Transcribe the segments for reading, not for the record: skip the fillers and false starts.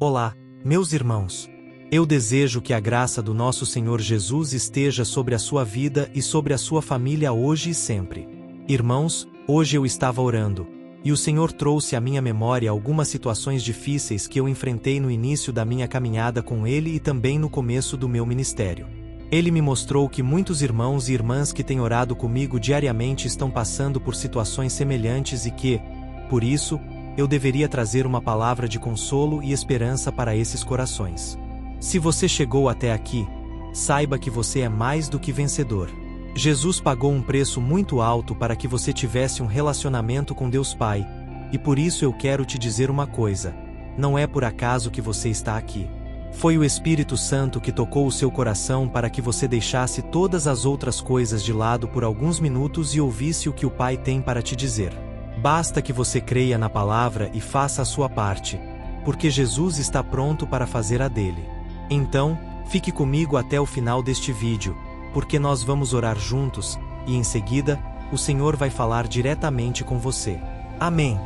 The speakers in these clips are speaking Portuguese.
Olá, meus irmãos. Eu desejo que a graça do nosso Senhor Jesus esteja sobre a sua vida e sobre a sua família hoje e sempre. Irmãos, hoje eu estava orando, e o Senhor trouxe à minha memória algumas situações difíceis que eu enfrentei no início da minha caminhada com Ele e também no começo do meu ministério. Ele me mostrou que muitos irmãos e irmãs que têm orado comigo diariamente estão passando por situações semelhantes e que, por isso, eu deveria trazer uma palavra de consolo e esperança para esses corações. Se você chegou até aqui, saiba que você é mais do que vencedor. Jesus pagou um preço muito alto para que você tivesse um relacionamento com Deus Pai, e por isso eu quero te dizer uma coisa: não é por acaso que você está aqui. Foi o Espírito Santo que tocou o seu coração para que você deixasse todas as outras coisas de lado por alguns minutos e ouvisse o que o Pai tem para te dizer. Basta que você creia na palavra e faça a sua parte, porque Jesus está pronto para fazer a dele. Então, fique comigo até o final deste vídeo, porque nós vamos orar juntos, e em seguida, o Senhor vai falar diretamente com você. Amém.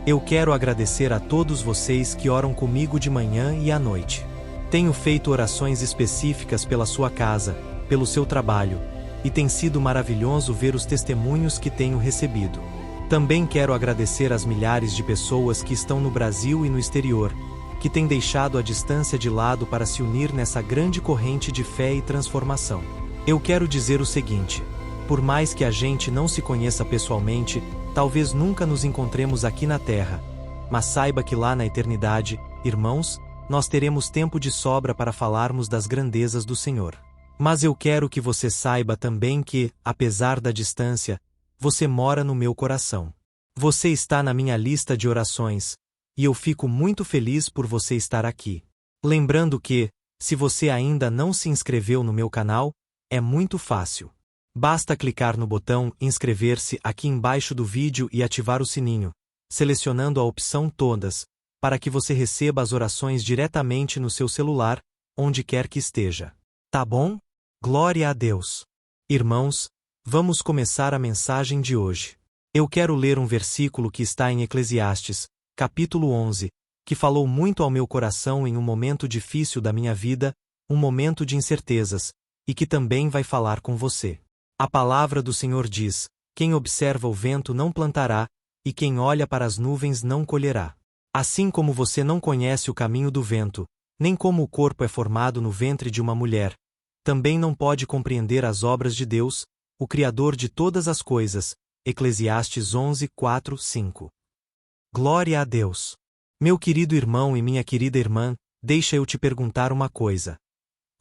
Eu quero agradecer a todos vocês que oram comigo de manhã e à noite. Tenho feito orações específicas pela sua casa, pelo seu trabalho, e tem sido maravilhoso ver os testemunhos que tenho recebido. Também quero agradecer às milhares de pessoas que estão no Brasil e no exterior, que têm deixado a distância de lado para se unir nessa grande corrente de fé e transformação. Eu quero dizer o seguinte: por mais que a gente não se conheça pessoalmente, talvez nunca nos encontremos aqui na Terra, mas saiba que lá na eternidade, irmãos, nós teremos tempo de sobra para falarmos das grandezas do Senhor. Mas eu quero que você saiba também que, apesar da distância, você mora no meu coração. Você está na minha lista de orações, e eu fico muito feliz por você estar aqui. Lembrando que, se você ainda não se inscreveu no meu canal, é muito fácil. Basta clicar no botão inscrever-se aqui embaixo do vídeo e ativar o sininho, selecionando a opção Todas, para que você receba as orações diretamente no seu celular, onde quer que esteja. Tá bom? Glória a Deus. Irmãos, vamos começar a mensagem de hoje. Eu quero ler um versículo que está em Eclesiastes, capítulo 11, que falou muito ao meu coração em um momento difícil da minha vida, um momento de incertezas, e que também vai falar com você. A palavra do Senhor diz: quem observa o vento não plantará, e quem olha para as nuvens não colherá. Assim como você não conhece o caminho do vento, nem como o corpo é formado no ventre de uma mulher, também não pode compreender as obras de Deus, o Criador de todas as coisas. Eclesiastes 11, 4, 5. Glória a Deus. Meu querido irmão e minha querida irmã, deixa eu te perguntar uma coisa.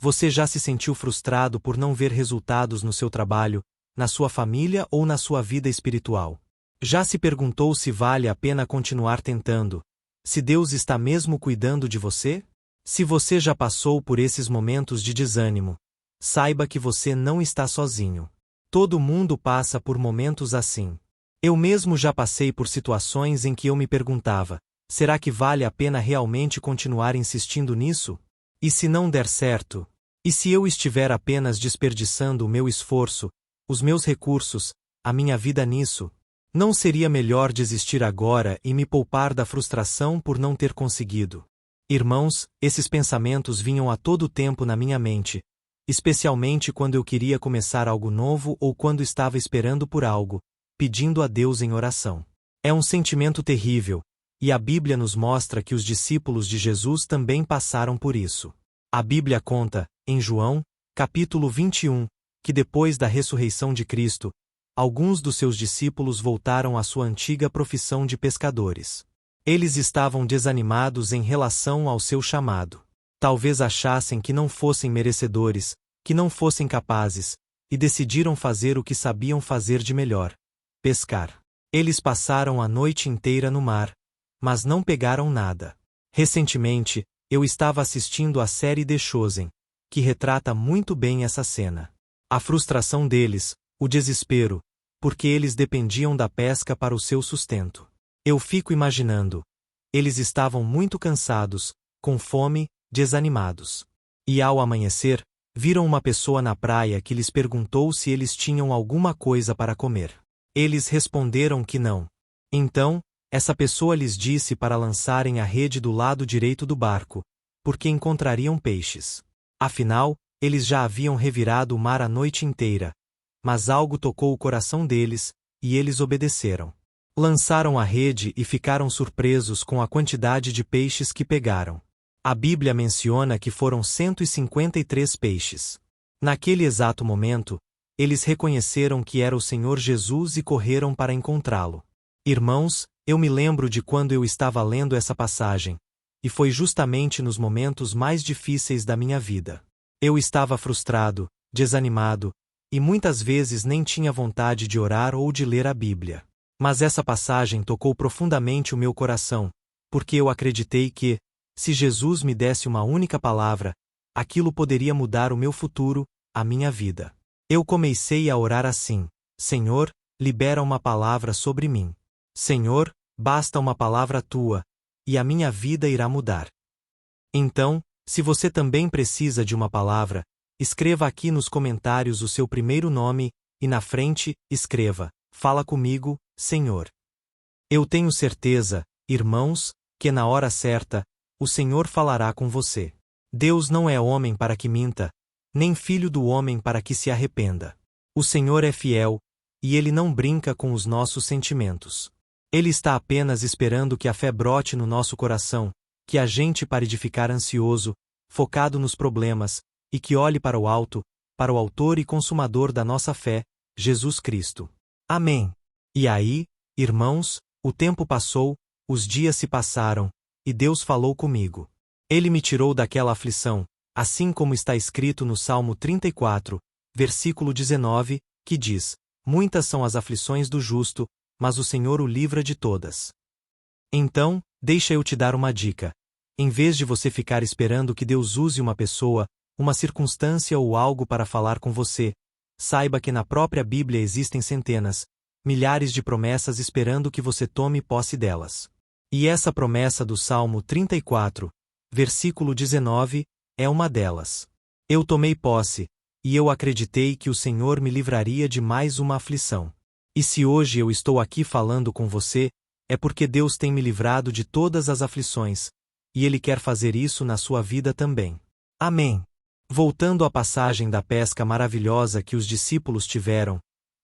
Você já se sentiu frustrado por não ver resultados no seu trabalho, na sua família ou na sua vida espiritual? Já se perguntou se vale a pena continuar tentando? Se Deus está mesmo cuidando de você? Se você já passou por esses momentos de desânimo, saiba que você não está sozinho. Todo mundo passa por momentos assim. Eu mesmo já passei por situações em que eu me perguntava: será que vale a pena realmente continuar insistindo nisso? E se não der certo? E se eu estiver apenas desperdiçando o meu esforço, os meus recursos, a minha vida nisso? Não seria melhor desistir agora e me poupar da frustração por não ter conseguido? Irmãos, esses pensamentos vinham a todo tempo na minha mente, especialmente quando eu queria começar algo novo ou quando estava esperando por algo, pedindo a Deus em oração. É um sentimento terrível, e a Bíblia nos mostra que os discípulos de Jesus também passaram por isso. A Bíblia conta, em João, capítulo 21, que depois da ressurreição de Cristo, alguns dos seus discípulos voltaram à sua antiga profissão de pescadores. Eles estavam desanimados em relação ao seu chamado. Talvez achassem que não fossem merecedores, que não fossem capazes, e decidiram fazer o que sabiam fazer de melhor: pescar. Eles passaram a noite inteira no mar, mas não pegaram nada. Recentemente, eu estava assistindo a série The Chosen, que retrata muito bem essa cena. A frustração deles, o desespero, porque eles dependiam da pesca para o seu sustento. Eu fico imaginando. Eles estavam muito cansados, com fome, desanimados. E ao amanhecer, viram uma pessoa na praia que lhes perguntou se eles tinham alguma coisa para comer. Eles responderam que não. Então, Essa pessoa lhes disse para lançarem a rede do lado direito do barco, porque encontrariam peixes. Afinal, eles já haviam revirado o mar a noite inteira. Mas algo tocou o coração deles, e eles obedeceram. Lançaram a rede e ficaram surpresos com a quantidade de peixes que pegaram. A Bíblia menciona que foram 153 peixes. Naquele exato momento, eles reconheceram que era o Senhor Jesus e correram para encontrá-lo. Irmãos, eu me lembro de quando eu estava lendo essa passagem, e foi justamente nos momentos mais difíceis da minha vida. Eu estava frustrado, desanimado, e muitas vezes nem tinha vontade de orar ou de ler a Bíblia. Mas essa passagem tocou profundamente o meu coração, porque eu acreditei que, se Jesus me desse uma única palavra, aquilo poderia mudar o meu futuro, a minha vida. Eu comecei a orar assim: Senhor, libera uma palavra sobre mim. Senhor, basta uma palavra tua, e a minha vida irá mudar. Então, se você também precisa de uma palavra, escreva aqui nos comentários o seu primeiro nome, e na frente, escreva: Fala comigo, Senhor. Eu tenho certeza, irmãos, que na hora certa, o Senhor falará com você. Deus não é homem para que minta, nem filho do homem para que se arrependa. O Senhor é fiel, e Ele não brinca com os nossos sentimentos. Ele está apenas esperando que a fé brote no nosso coração, que a gente pare de ficar ansioso, focado nos problemas, e que olhe para o alto, para o autor e consumador da nossa fé, Jesus Cristo. Amém. E aí, irmãos, o tempo passou, os dias se passaram, e Deus falou comigo. Ele me tirou daquela aflição, assim como está escrito no Salmo 34, versículo 19, que diz: Muitas são as aflições do justo, mas o Senhor o livra de todas. Então, deixa eu te dar uma dica. Em vez de você ficar esperando que Deus use uma pessoa, uma circunstância ou algo para falar com você, saiba que na própria Bíblia existem centenas, milhares de promessas esperando que você tome posse delas. E essa promessa do Salmo 34, versículo 19, é uma delas. Eu tomei posse, e eu acreditei que o Senhor me livraria de mais uma aflição. E se hoje eu estou aqui falando com você, é porque Deus tem me livrado de todas as aflições, e Ele quer fazer isso na sua vida também. Amém. Voltando à passagem da pesca maravilhosa que os discípulos tiveram,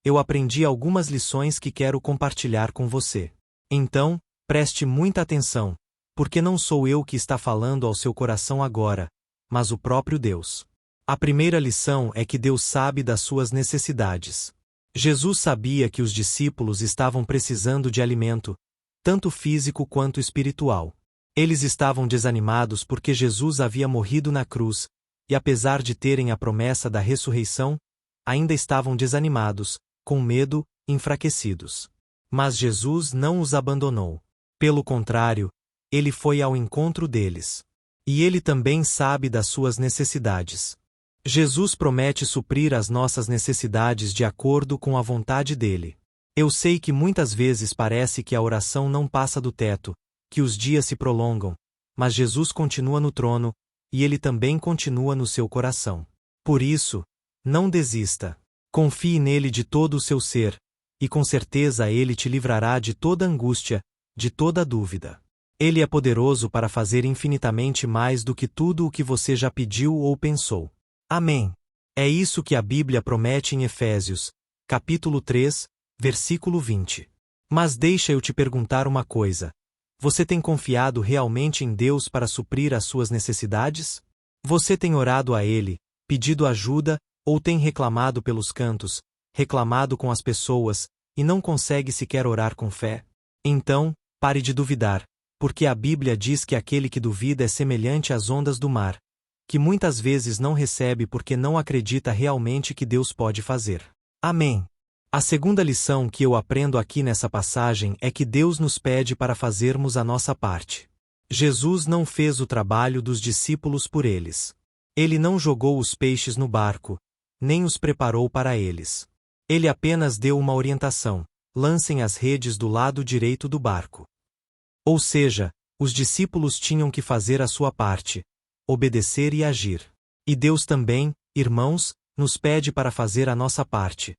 eu aprendi algumas lições que quero compartilhar com você. Então, preste muita atenção, porque não sou eu que está falando ao seu coração agora, mas o próprio Deus. A primeira lição é que Deus sabe das suas necessidades. Jesus sabia que os discípulos estavam precisando de alimento, tanto físico quanto espiritual. Eles estavam desanimados porque Jesus havia morrido na cruz, e apesar de terem a promessa da ressurreição, ainda estavam desanimados, com medo, enfraquecidos. Mas Jesus não os abandonou. Pelo contrário, Ele foi ao encontro deles. E Ele também sabe das suas necessidades. Jesus promete suprir as nossas necessidades de acordo com a vontade dele. Eu sei que muitas vezes parece que a oração não passa do teto, que os dias se prolongam, mas Jesus continua no trono, e Ele também continua no seu coração. Por isso, não desista. Confie nele de todo o seu ser, e com certeza Ele te livrará de toda angústia, de toda dúvida. Ele é poderoso para fazer infinitamente mais do que tudo o que você já pediu ou pensou. Amém. É isso que a Bíblia promete em Efésios, capítulo 3, versículo 20. Mas deixa eu te perguntar uma coisa. Você tem confiado realmente em Deus para suprir as suas necessidades? Você tem orado a Ele, pedido ajuda, ou tem reclamado pelos cantos, reclamado com as pessoas, e não consegue sequer orar com fé? Então, pare de duvidar, porque a Bíblia diz que aquele que duvida é semelhante às ondas do mar, que muitas vezes não recebe porque não acredita realmente que Deus pode fazer. Amém. A segunda lição que eu aprendo aqui nessa passagem é que Deus nos pede para fazermos a nossa parte. Jesus não fez o trabalho dos discípulos por eles. Ele não jogou os peixes no barco, nem os preparou para eles. Ele apenas deu uma orientação: lancem as redes do lado direito do barco. Ou seja, os discípulos tinham que fazer a sua parte, obedecer e agir. E Deus também, irmãos, nos pede para fazer a nossa parte,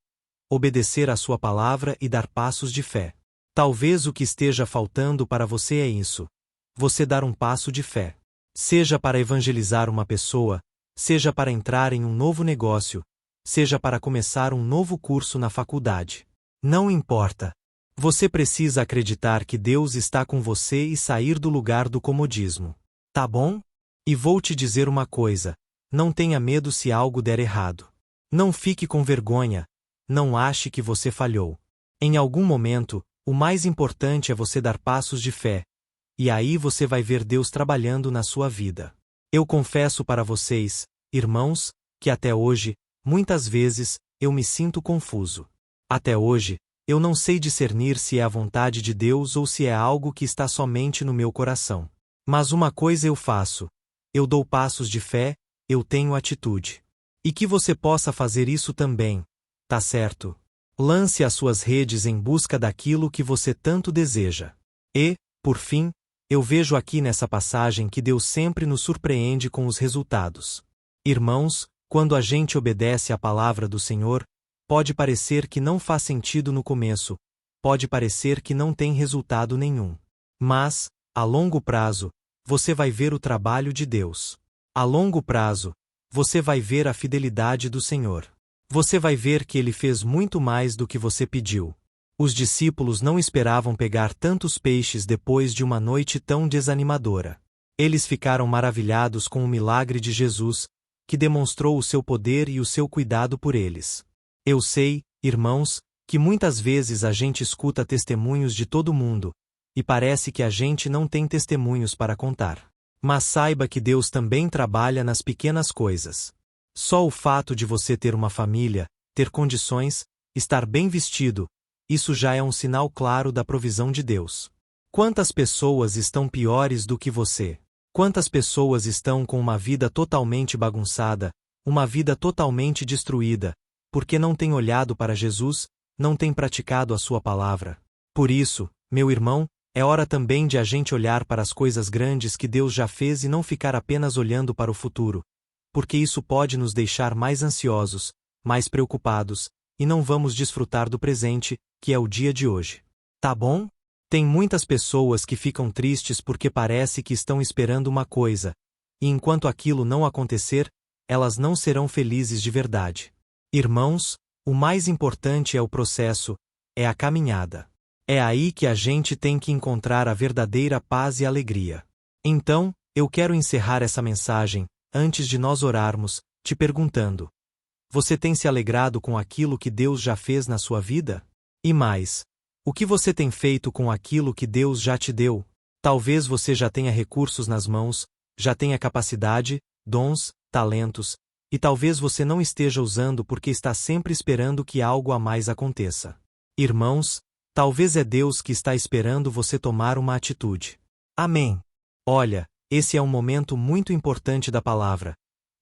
obedecer à sua palavra e dar passos de fé. Talvez o que esteja faltando para você é isso: você dar um passo de fé. Seja para evangelizar uma pessoa, seja para entrar em um novo negócio, seja para começar um novo curso na faculdade. Não importa. Você precisa acreditar que Deus está com você e sair do lugar do comodismo. Tá bom? E vou te dizer uma coisa: não tenha medo se algo der errado. Não fique com vergonha, não ache que você falhou. Em algum momento, o mais importante é você dar passos de fé, e aí você vai ver Deus trabalhando na sua vida. Eu confesso para vocês, irmãos, que até hoje, muitas vezes, eu me sinto confuso. Até hoje, eu não sei discernir se é a vontade de Deus ou se é algo que está somente no meu coração. Mas uma coisa eu faço: eu dou passos de fé, eu tenho atitude. E que você possa fazer isso também, tá certo? Lance as suas redes em busca daquilo que você tanto deseja. E, por fim, eu vejo aqui nessa passagem que Deus sempre nos surpreende com os resultados. Irmãos, quando a gente obedece à palavra do Senhor, pode parecer que não faz sentido no começo, pode parecer que não tem resultado nenhum. Mas, a longo prazo, você vai ver o trabalho de Deus. A longo prazo, você vai ver a fidelidade do Senhor. Você vai ver que Ele fez muito mais do que você pediu. Os discípulos não esperavam pegar tantos peixes depois de uma noite tão desanimadora. Eles ficaram maravilhados com o milagre de Jesus, que demonstrou o seu poder e o seu cuidado por eles. Eu sei, irmãos, que muitas vezes a gente escuta testemunhos de todo mundo, e parece que a gente não tem testemunhos para contar. Mas saiba que Deus também trabalha nas pequenas coisas. Só o fato de você ter uma família, ter condições, estar bem vestido, isso já é um sinal claro da provisão de Deus. Quantas pessoas estão piores do que você? Quantas pessoas estão com uma vida totalmente bagunçada, uma vida totalmente destruída, porque não têm olhado para Jesus, não têm praticado a sua palavra? Por isso, meu irmão, é hora também de a gente olhar para as coisas grandes que Deus já fez e não ficar apenas olhando para o futuro, porque isso pode nos deixar mais ansiosos, mais preocupados, e não vamos desfrutar do presente, que é o dia de hoje. Tá bom? Tem muitas pessoas que ficam tristes porque parece que estão esperando uma coisa, e enquanto aquilo não acontecer, elas não serão felizes de verdade. Irmãos, o mais importante é o processo, é a caminhada. É aí que a gente tem que encontrar a verdadeira paz e alegria. Então, eu quero encerrar essa mensagem, antes de nós orarmos, te perguntando: você tem se alegrado com aquilo que Deus já fez na sua vida? E mais, o que você tem feito com aquilo que Deus já te deu? Talvez você já tenha recursos nas mãos, já tenha capacidade, dons, talentos, e talvez você não esteja usando porque está sempre esperando que algo a mais aconteça. Irmãos, talvez é Deus que está esperando você tomar uma atitude. Amém. Olha, esse é um momento muito importante da palavra,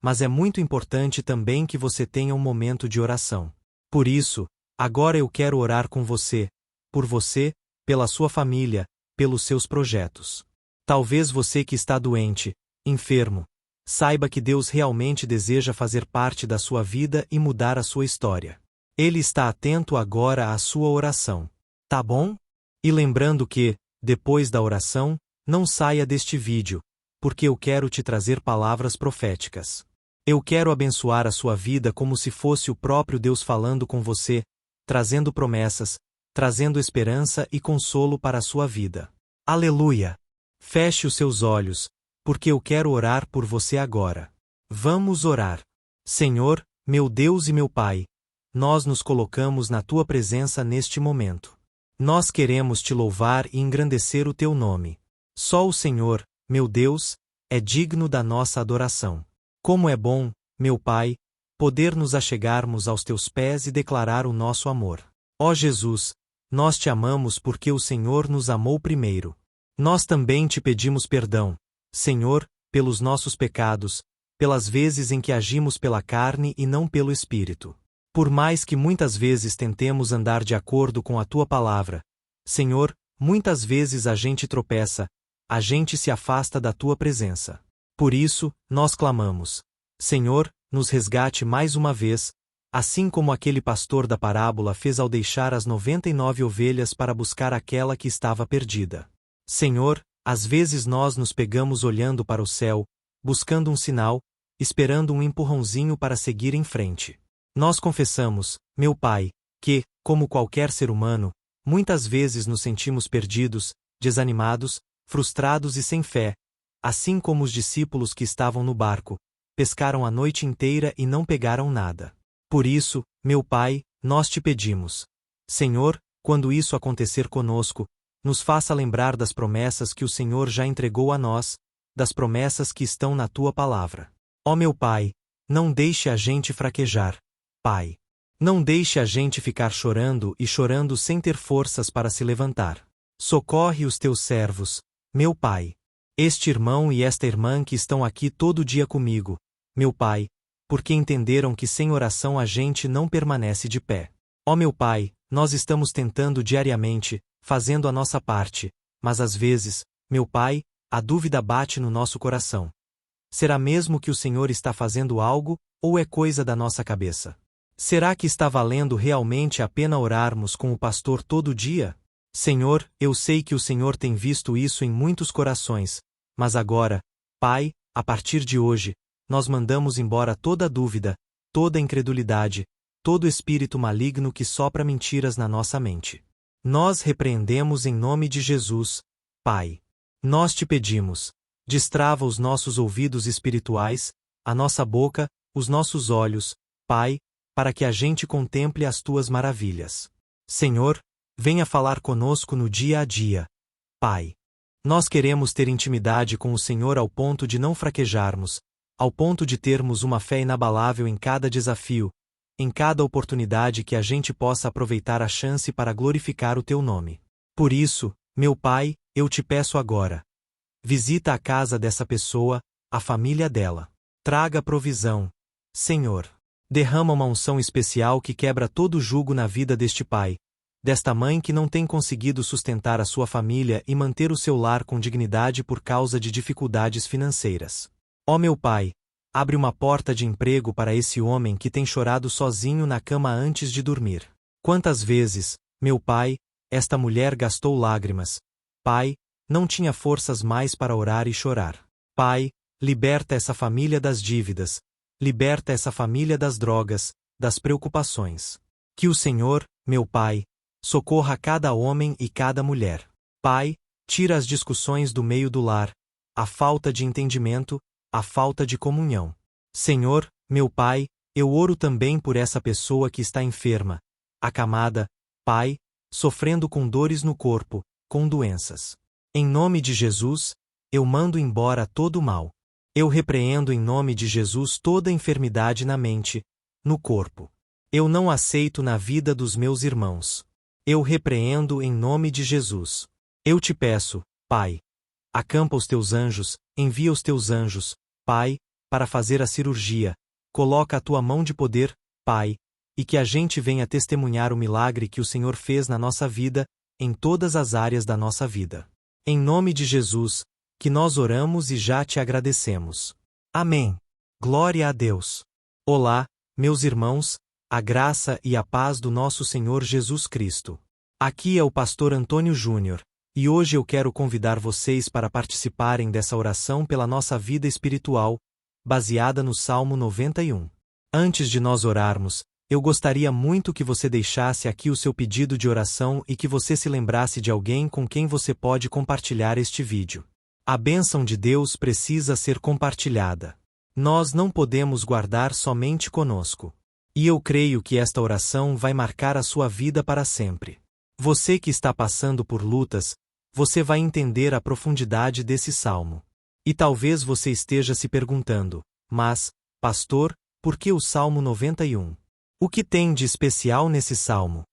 mas é muito importante também que você tenha um momento de oração. Por isso, agora eu quero orar com você, por você, pela sua família, pelos seus projetos. Talvez você que está doente, enfermo, saiba que Deus realmente deseja fazer parte da sua vida e mudar a sua história. Ele está atento agora à sua oração. Tá bom? E lembrando que, depois da oração, não saia deste vídeo, porque eu quero te trazer palavras proféticas. Eu quero abençoar a sua vida como se fosse o próprio Deus falando com você, trazendo promessas, trazendo esperança e consolo para a sua vida. Aleluia! Feche os seus olhos, porque eu quero orar por você agora. Vamos orar. Senhor, meu Deus e meu Pai, nós nos colocamos na tua presença neste momento. Nós queremos te louvar e engrandecer o teu nome. Só o Senhor, meu Deus, é digno da nossa adoração. Como é bom, meu Pai, poder nos achegarmos aos teus pés e declarar o nosso amor. Ó Jesus, nós te amamos porque o Senhor nos amou primeiro. Nós também te pedimos perdão, Senhor, pelos nossos pecados, pelas vezes em que agimos pela carne e não pelo Espírito. Por mais que muitas vezes tentemos andar de acordo com a tua palavra, Senhor, muitas vezes a gente tropeça, a gente se afasta da tua presença. Por isso, nós clamamos: Senhor, nos resgate mais uma vez, Assim como aquele pastor da parábola fez ao deixar as 99 ovelhas para buscar aquela que estava perdida. Senhor, às vezes nós nos pegamos olhando para o céu, buscando um sinal, esperando um empurrãozinho para seguir em frente. Nós confessamos, meu Pai, que, como qualquer ser humano, muitas vezes nos sentimos perdidos, desanimados, frustrados e sem fé, assim como os discípulos que estavam no barco, pescaram a noite inteira e não pegaram nada. Por isso, meu Pai, nós te pedimos. Senhor, quando isso acontecer conosco, nos faça lembrar das promessas que o Senhor já entregou a nós, das promessas que estão na tua palavra. Ó meu Pai, não deixe a gente fraquejar, Pai. Não deixe a gente ficar chorando e chorando sem ter forças para se levantar. Socorre os teus servos, meu Pai. Este irmão e esta irmã que estão aqui todo dia comigo, meu Pai, porque entenderam que sem oração a gente não permanece de pé. Ó meu Pai, nós estamos tentando diariamente, fazendo a nossa parte, mas às vezes, meu Pai, a dúvida bate no nosso coração. Será mesmo que o Senhor está fazendo algo, ou é coisa da nossa cabeça? Será que está valendo realmente a pena orarmos com o pastor todo dia? Senhor, eu sei que o Senhor tem visto isso em muitos corações, mas agora, Pai, a partir de hoje, nós mandamos embora toda dúvida, toda incredulidade, todo espírito maligno que sopra mentiras na nossa mente. Nós repreendemos em nome de Jesus, Pai. Nós te pedimos, destrava os nossos ouvidos espirituais, a nossa boca, os nossos olhos, Pai, para que a gente contemple as tuas maravilhas. Senhor, venha falar conosco no dia a dia, Pai. Nós queremos ter intimidade com o Senhor ao ponto de não fraquejarmos, ao ponto de termos uma fé inabalável em cada desafio, em cada oportunidade que a gente possa aproveitar a chance para glorificar o teu nome. Por isso, meu Pai, eu te peço agora. Visita a casa dessa pessoa, a família dela. Traga provisão. Senhor, derrama uma unção especial que quebra todo jugo na vida deste pai, desta mãe que não tem conseguido sustentar a sua família e manter o seu lar com dignidade por causa de dificuldades financeiras. Ó meu Pai, abre uma porta de emprego para esse homem que tem chorado sozinho na cama antes de dormir. Quantas vezes, meu Pai, esta mulher gastou lágrimas. Pai, não tinha forças mais para orar e chorar. Pai, liberta essa família das dívidas, liberta essa família das drogas, das preocupações. Que o Senhor, meu Pai, socorra cada homem e cada mulher. Pai, tira as discussões do meio do lar, a falta de entendimento, a falta de comunhão. Senhor, meu Pai, eu oro também por essa pessoa que está enferma, acamada, Pai, sofrendo com dores no corpo, com doenças. Em nome de Jesus, eu mando embora todo o mal. Eu repreendo em nome de Jesus toda enfermidade na mente, no corpo. Eu não aceito na vida dos meus irmãos. Eu repreendo em nome de Jesus. Eu te peço, Pai, acampa os teus anjos, envia os teus anjos, Pai, para fazer a cirurgia, coloca a tua mão de poder, Pai, e que a gente venha testemunhar o milagre que o Senhor fez na nossa vida, em todas as áreas da nossa vida. Em nome de Jesus, que nós oramos e já te agradecemos. Amém. Glória a Deus. Olá, meus irmãos, a graça e a paz do nosso Senhor Jesus Cristo. Aqui é o pastor Antônio Júnior, e hoje eu quero convidar vocês para participarem dessa oração pela nossa vida espiritual, baseada no Salmo 91. Antes de nós orarmos, eu gostaria muito que você deixasse aqui o seu pedido de oração e que você se lembrasse de alguém com quem você pode compartilhar este vídeo. A bênção de Deus precisa ser compartilhada. Nós não podemos guardar somente conosco. E eu creio que esta oração vai marcar a sua vida para sempre. Você que está passando por lutas, você vai entender a profundidade desse salmo. E talvez você esteja se perguntando, mas, pastor, por que o Salmo 91? O que tem de especial nesse salmo?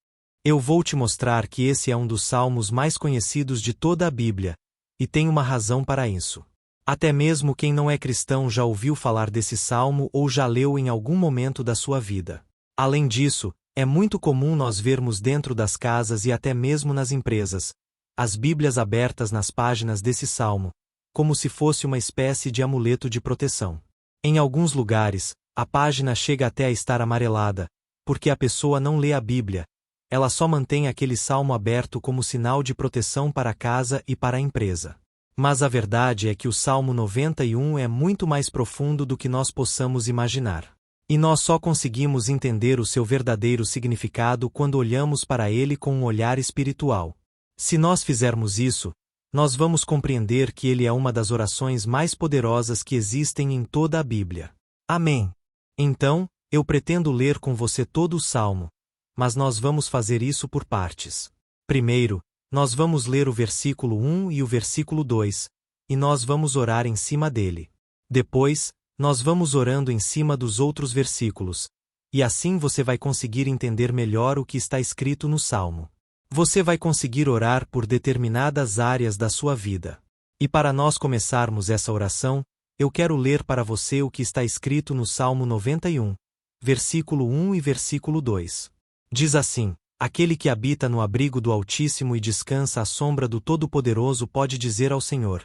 Eu vou te mostrar que esse é um dos salmos mais conhecidos de toda a Bíblia, e tem uma razão para isso. Até mesmo quem não é cristão já ouviu falar desse salmo ou já leu em algum momento da sua vida. Além disso, é muito comum nós vermos dentro das casas e até mesmo nas empresas, as Bíblias abertas nas páginas desse salmo, como se fosse uma espécie de amuleto de proteção. Em alguns lugares, a página chega até a estar amarelada, porque a pessoa não lê a Bíblia. Ela só mantém aquele salmo aberto como sinal de proteção para a casa e para a empresa. Mas a verdade é que o Salmo 91 é muito mais profundo do que nós possamos imaginar. E nós só conseguimos entender o seu verdadeiro significado quando olhamos para ele com um olhar espiritual. Se nós fizermos isso, nós vamos compreender que ele é uma das orações mais poderosas que existem em toda a Bíblia. Amém. Então, eu pretendo ler com você todo o Salmo, mas nós vamos fazer isso por partes. Primeiro, nós vamos ler o versículo 1 e o versículo 2, e nós vamos orar em cima dele. Depois, nós vamos orando em cima dos outros versículos, e assim você vai conseguir entender melhor o que está escrito no Salmo. Você vai conseguir orar por determinadas áreas da sua vida. E para nós começarmos essa oração, eu quero ler para você o que está escrito no Salmo 91, versículo 1 e versículo 2. Diz assim: Aquele que habita no abrigo do Altíssimo e descansa à sombra do Todo-Poderoso pode dizer ao Senhor: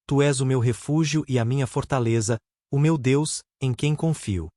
Tu és o meu refúgio e a minha fortaleza, o meu Deus, em quem confio.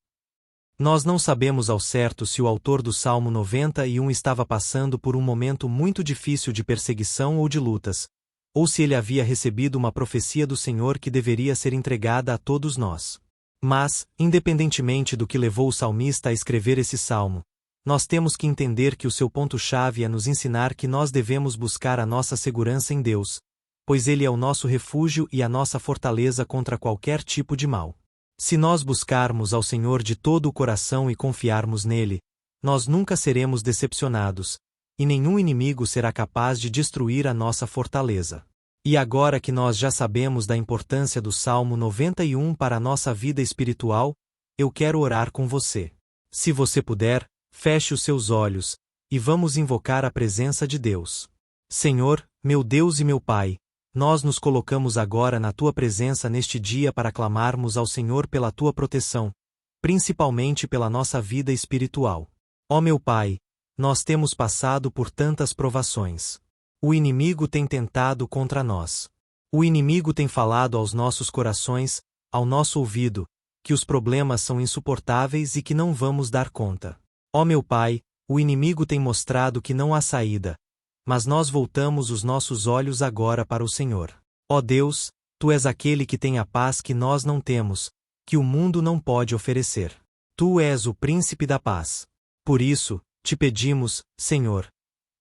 Nós não sabemos ao certo se o autor do Salmo 91 estava passando por um momento muito difícil de perseguição ou de lutas, ou se ele havia recebido uma profecia do Senhor que deveria ser entregada a todos nós. Mas, independentemente do que levou o salmista a escrever esse salmo, nós temos que entender que o seu ponto-chave é nos ensinar que nós devemos buscar a nossa segurança em Deus, pois Ele é o nosso refúgio e a nossa fortaleza contra qualquer tipo de mal. Se nós buscarmos ao Senhor de todo o coração e confiarmos nele, nós nunca seremos decepcionados, e nenhum inimigo será capaz de destruir a nossa fortaleza. E agora que nós já sabemos da importância do Salmo 91 para a nossa vida espiritual, eu quero orar com você. Se você puder, feche os seus olhos, e vamos invocar a presença de Deus. Senhor, meu Deus e meu Pai, nós nos colocamos agora na Tua presença neste dia para clamarmos ao Senhor pela Tua proteção, principalmente pela nossa vida espiritual. Ó meu Pai, nós temos passado por tantas provações. O inimigo tem tentado contra nós. O inimigo tem falado aos nossos corações, ao nosso ouvido, que os problemas são insuportáveis e que não vamos dar conta. Ó meu Pai, o inimigo tem mostrado que não há saída, mas nós voltamos os nossos olhos agora para o Senhor. Ó Deus, Tu és aquele que tem a paz que nós não temos, que o mundo não pode oferecer. Tu és o príncipe da paz. Por isso, te pedimos, Senhor,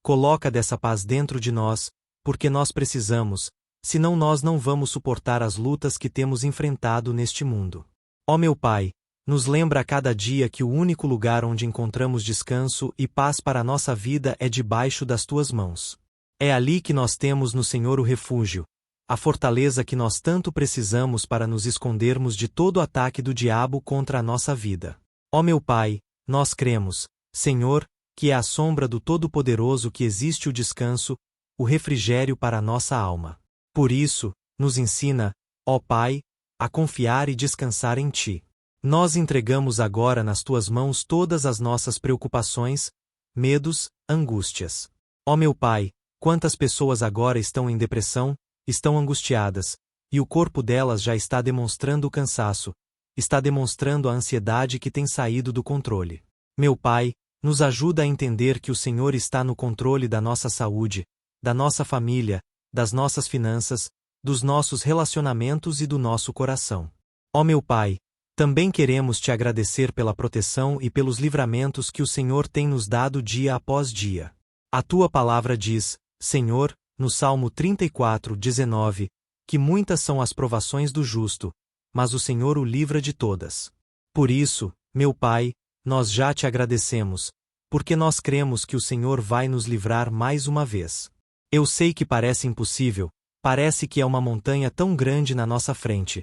coloca dessa paz dentro de nós, porque nós precisamos, senão nós não vamos suportar as lutas que temos enfrentado neste mundo. Ó meu Pai, nos lembra a cada dia que o único lugar onde encontramos descanso e paz para a nossa vida é debaixo das Tuas mãos. É ali que nós temos no Senhor o refúgio, a fortaleza que nós tanto precisamos para nos escondermos de todo ataque do diabo contra a nossa vida. Ó meu Pai, nós cremos, Senhor, que é à sombra do Todo-Poderoso que existe o descanso, o refrigério para a nossa alma. Por isso, nos ensina, ó Pai, a confiar e descansar em Ti. Nós entregamos agora nas Tuas mãos todas as nossas preocupações, medos, angústias. Ó meu Pai, quantas pessoas agora estão em depressão, estão angustiadas, e o corpo delas já está demonstrando o cansaço, está demonstrando a ansiedade que tem saído do controle. Meu Pai, nos ajuda a entender que o Senhor está no controle da nossa saúde, da nossa família, das nossas finanças, dos nossos relacionamentos e do nosso coração. Ó meu Pai, também queremos Te agradecer pela proteção e pelos livramentos que o Senhor tem nos dado dia após dia. A Tua palavra diz, Senhor, no Salmo 34:19, que muitas são as provações do justo, mas o Senhor o livra de todas. Por isso, meu Pai, nós já Te agradecemos, porque nós cremos que o Senhor vai nos livrar mais uma vez. Eu sei que parece impossível, parece que é uma montanha tão grande na nossa frente,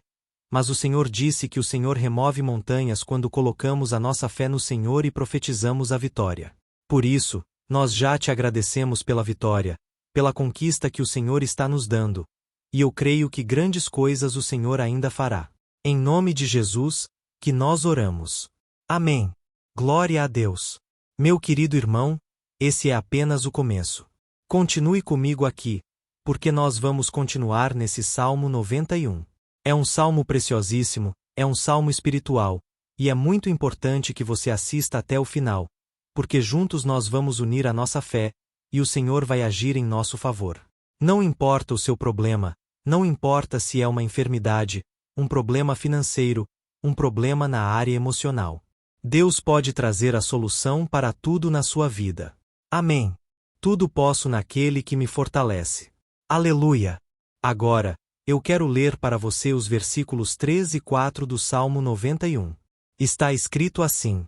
mas o Senhor disse que o Senhor remove montanhas quando colocamos a nossa fé no Senhor e profetizamos a vitória. Por isso, nós já Te agradecemos pela vitória, pela conquista que o Senhor está nos dando, e eu creio que grandes coisas o Senhor ainda fará. Em nome de Jesus, que nós oramos. Amém. Glória a Deus. Meu querido irmão, esse é apenas o começo. Continue comigo aqui, porque nós vamos continuar nesse Salmo 91. É um salmo preciosíssimo, é um salmo espiritual, e é muito importante que você assista até o final, porque juntos nós vamos unir a nossa fé, e o Senhor vai agir em nosso favor. Não importa o seu problema, não importa se é uma enfermidade, um problema financeiro, um problema na área emocional. Deus pode trazer a solução para tudo na sua vida. Amém. Tudo posso naquele que me fortalece. Aleluia! Agora, eu quero ler para você os versículos 3 e 4 do Salmo 91. Está escrito assim: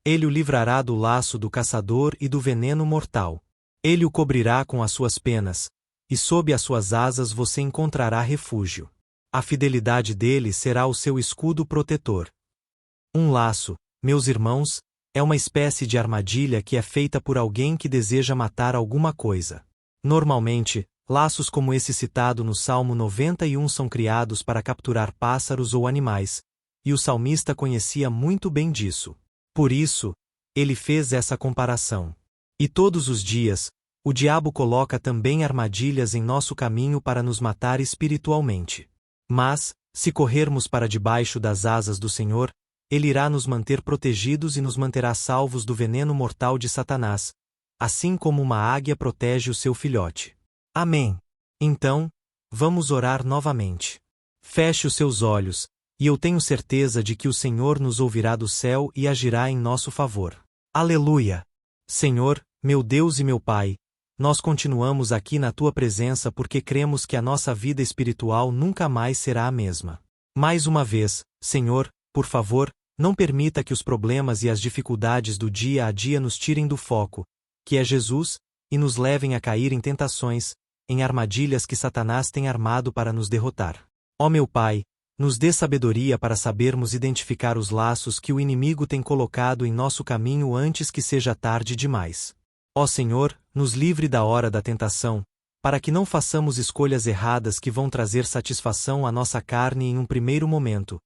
Ele o livrará do laço do caçador e do veneno mortal. Ele o cobrirá com as suas penas, e sob as suas asas você encontrará refúgio. A fidelidade dele será o seu escudo protetor. Um laço, meus irmãos, é uma espécie de armadilha que é feita por alguém que deseja matar alguma coisa. Normalmente, laços como esse citado no Salmo 91 são criados para capturar pássaros ou animais, e o salmista conhecia muito bem disso. Por isso, ele fez essa comparação. E todos os dias, o diabo coloca também armadilhas em nosso caminho para nos matar espiritualmente. Mas, se corrermos para debaixo das asas do Senhor, Ele irá nos manter protegidos e nos manterá salvos do veneno mortal de Satanás, assim como uma águia protege o seu filhote. Amém. Então, vamos orar novamente. Feche os seus olhos, e eu tenho certeza de que o Senhor nos ouvirá do céu e agirá em nosso favor. Aleluia! Senhor, meu Deus e meu Pai, nós continuamos aqui na Tua presença porque cremos que a nossa vida espiritual nunca mais será a mesma. Mais uma vez, Senhor, por favor, não permita que os problemas e as dificuldades do dia a dia nos tirem do foco, que é Jesus, e nos levem a cair em tentações, em armadilhas que Satanás tem armado para nos derrotar. Ó meu Pai, nos dê sabedoria para sabermos identificar os laços que o inimigo tem colocado em nosso caminho antes que seja tarde demais. Ó Senhor, nos livre da hora da tentação, para que não façamos escolhas erradas que vão trazer satisfação à nossa carne em um primeiro momento,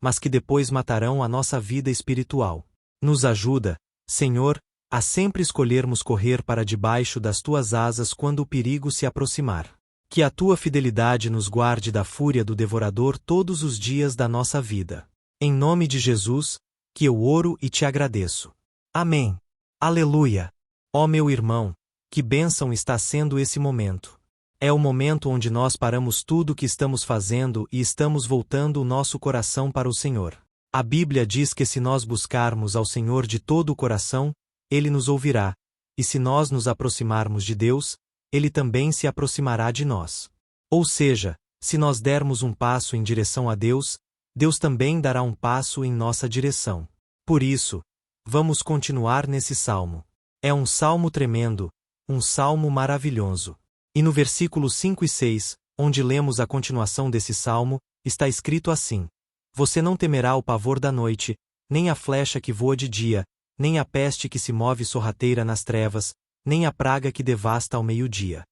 mas que depois matarão a nossa vida espiritual. Nos ajuda, Senhor, a sempre escolhermos correr para debaixo das Tuas asas quando o perigo se aproximar. Que a Tua fidelidade nos guarde da fúria do devorador todos os dias da nossa vida. Em nome de Jesus, que eu oro e te agradeço. Amém. Aleluia! Ó meu irmão, que bênção está sendo esse momento. É o momento onde nós paramos tudo o que estamos fazendo e estamos voltando o nosso coração para o Senhor. A Bíblia diz que se nós buscarmos ao Senhor de todo o coração, Ele nos ouvirá, e se nós nos aproximarmos de Deus, Ele também se aproximará de nós. Ou seja, se nós dermos um passo em direção a Deus, Deus também dará um passo em nossa direção. Por isso, vamos continuar nesse salmo. É um salmo tremendo, um salmo maravilhoso. E no versículo 5 e 6, onde lemos a continuação desse salmo, está escrito assim: Você não temerá o pavor da noite, nem a flecha que voa de dia, nem a peste que se move sorrateira nas trevas, nem a praga que devasta ao meio-dia.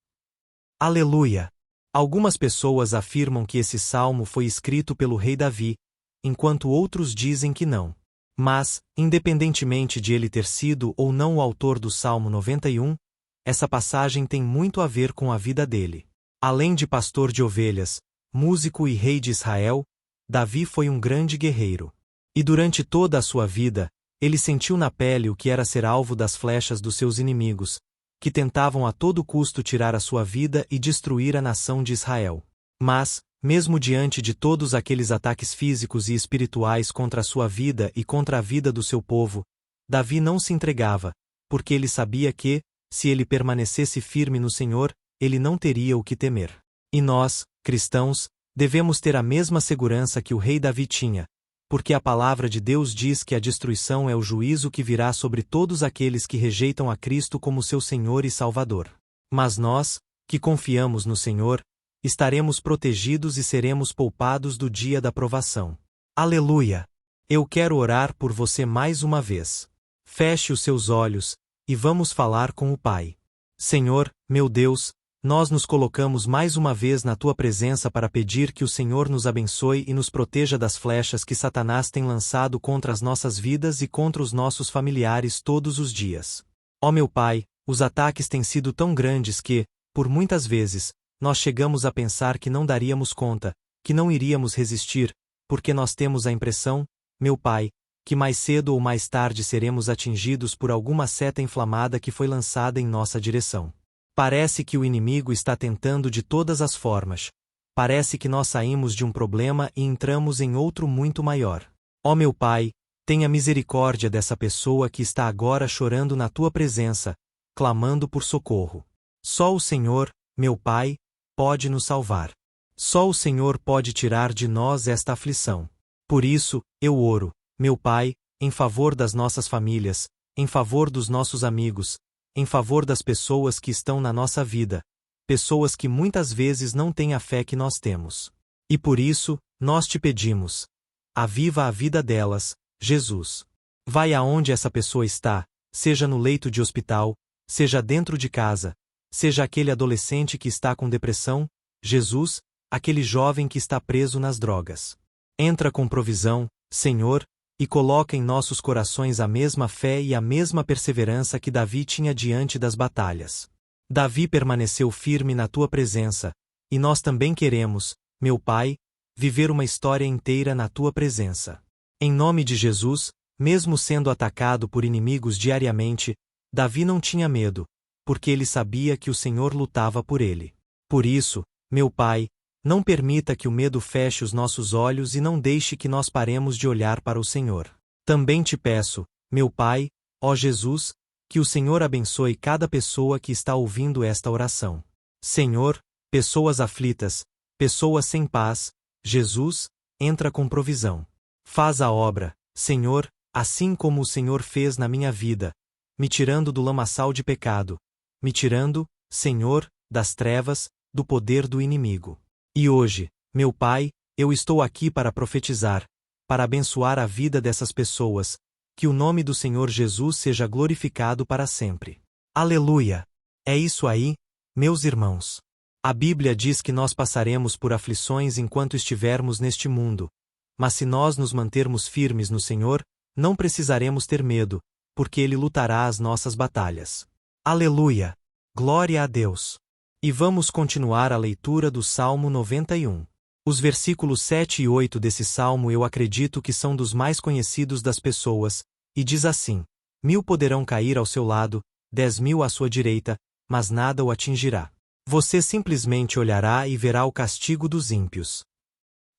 Aleluia! Algumas pessoas afirmam que esse salmo foi escrito pelo rei Davi, enquanto outros dizem que não. Mas, independentemente de ele ter sido ou não o autor do Salmo 91, essa passagem tem muito a ver com a vida dele. Além de pastor de ovelhas, músico e rei de Israel, Davi foi um grande guerreiro. E durante toda a sua vida, ele sentiu na pele o que era ser alvo das flechas dos seus inimigos, que tentavam a todo custo tirar a sua vida e destruir a nação de Israel. Mas, mesmo diante de todos aqueles ataques físicos e espirituais contra a sua vida e contra a vida do seu povo, Davi não se entregava, porque ele sabia que, se ele permanecesse firme no Senhor, ele não teria o que temer. E nós, cristãos, devemos ter a mesma segurança que o rei Davi tinha, porque a palavra de Deus diz que a destruição é o juízo que virá sobre todos aqueles que rejeitam a Cristo como seu Senhor e Salvador. Mas nós, que confiamos no Senhor, estaremos protegidos e seremos poupados do dia da provação. Aleluia! Eu quero orar por você mais uma vez. Feche os seus olhos, e vamos falar com o Pai. Senhor, meu Deus, nós nos colocamos mais uma vez na Tua presença para pedir que o Senhor nos abençoe e nos proteja das flechas que Satanás tem lançado contra as nossas vidas e contra os nossos familiares todos os dias. Ó meu Pai, os ataques têm sido tão grandes que, por muitas vezes, nós chegamos a pensar que não daríamos conta, que não iríamos resistir, porque nós temos a impressão, meu Pai, que mais cedo ou mais tarde seremos atingidos por alguma seta inflamada que foi lançada em nossa direção. Parece que o inimigo está tentando de todas as formas. Parece que nós saímos de um problema e entramos em outro muito maior. Ó meu Pai, tenha misericórdia dessa pessoa que está agora chorando na tua presença, clamando por socorro. Só o Senhor, meu Pai, pode nos salvar. Só o Senhor pode tirar de nós esta aflição. Por isso, eu oro, meu Pai, em favor das nossas famílias, em favor dos nossos amigos, em favor das pessoas que estão na nossa vida, pessoas que muitas vezes não têm a fé que nós temos. E por isso, nós te pedimos: aviva a vida delas, Jesus. Vai aonde essa pessoa está, seja no leito de hospital, seja dentro de casa, seja aquele adolescente que está com depressão, Jesus, aquele jovem que está preso nas drogas. Entra com provisão, Senhor, e coloca em nossos corações a mesma fé e a mesma perseverança que Davi tinha diante das batalhas. Davi permaneceu firme na tua presença, e nós também queremos, meu Pai, viver uma história inteira na tua presença. Em nome de Jesus, mesmo sendo atacado por inimigos diariamente, Davi não tinha medo, porque ele sabia que o Senhor lutava por ele. Por isso, meu Pai, não permita que o medo feche os nossos olhos e não deixe que nós paremos de olhar para o Senhor. Também te peço, meu Pai, ó Jesus, que o Senhor abençoe cada pessoa que está ouvindo esta oração. Senhor, pessoas aflitas, pessoas sem paz, Jesus, entra com provisão. Faz a obra, Senhor, assim como o Senhor fez na minha vida, me tirando do lamaçal de pecado, me tirando, Senhor, das trevas, do poder do inimigo. E hoje, meu Pai, eu estou aqui para profetizar, para abençoar a vida dessas pessoas, que o nome do Senhor Jesus seja glorificado para sempre. Aleluia! É isso aí, meus irmãos. A Bíblia diz que nós passaremos por aflições enquanto estivermos neste mundo, mas se nós nos mantermos firmes no Senhor, não precisaremos ter medo, porque Ele lutará as nossas batalhas. Aleluia! Glória a Deus! E vamos continuar a leitura do Salmo 91. Os versículos 7 e 8 desse salmo eu acredito que são dos mais conhecidos das pessoas, e diz assim: 1000 poderão cair ao seu lado, 10.000 à sua direita, mas nada o atingirá. Você simplesmente olhará e verá o castigo dos ímpios.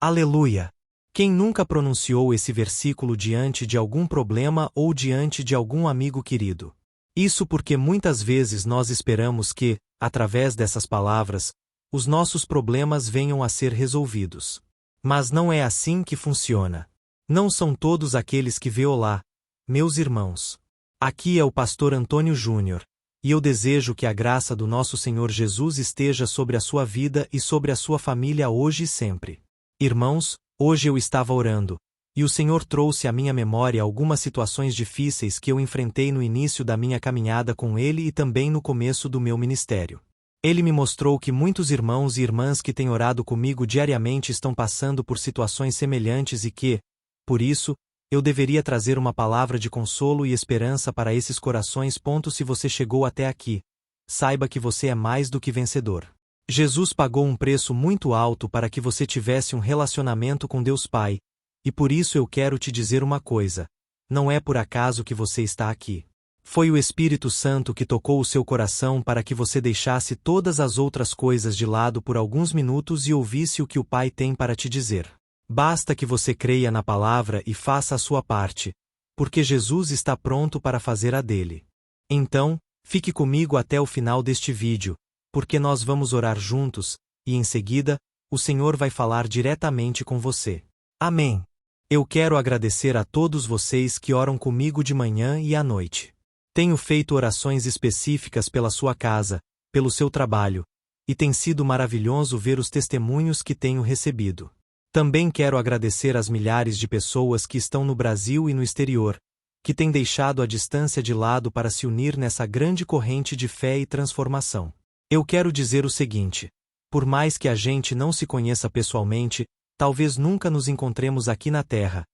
Aleluia! Quem nunca pronunciou esse versículo diante de algum problema ou diante de algum amigo querido? Isso porque muitas vezes nós esperamos que, através dessas palavras, os nossos problemas venham a ser resolvidos. Mas não é assim que funciona. Não são todos aqueles que vê olá, meus irmãos. Aqui é o pastor Antônio Júnior, e eu desejo que a graça do nosso Senhor Jesus esteja sobre a sua vida e sobre a sua família hoje e sempre. Irmãos, hoje eu estava orando, e o Senhor trouxe à minha memória algumas situações difíceis que eu enfrentei no início da minha caminhada com Ele e também no começo do meu ministério. Ele me mostrou que muitos irmãos e irmãs que têm orado comigo diariamente estão passando por situações semelhantes e que, por isso, eu deveria trazer uma palavra de consolo e esperança para esses corações. Se você chegou até aqui, saiba que você é mais do que vencedor. Jesus pagou um preço muito alto para que você tivesse um relacionamento com Deus Pai, e por isso eu quero te dizer uma coisa: não é por acaso que você está aqui. Foi o Espírito Santo que tocou o seu coração para que você deixasse todas as outras coisas de lado por alguns minutos e ouvisse o que o Pai tem para te dizer. Basta que você creia na palavra e faça a sua parte, porque Jesus está pronto para fazer a dele. Então, fique comigo até o final deste vídeo, porque nós vamos orar juntos, e em seguida, o Senhor vai falar diretamente com você. Amém. Eu quero agradecer a todos vocês que oram comigo de manhã e à noite. Tenho feito orações específicas pela sua casa, pelo seu trabalho, e tem sido maravilhoso ver os testemunhos que tenho recebido. Também quero agradecer às milhares de pessoas que estão no Brasil e no exterior, que têm deixado a distância de lado para se unir nessa grande corrente de fé e transformação. Eu quero dizer o seguinte: por mais que a gente não se conheça pessoalmente, talvez nunca nos encontremos aqui na Terra,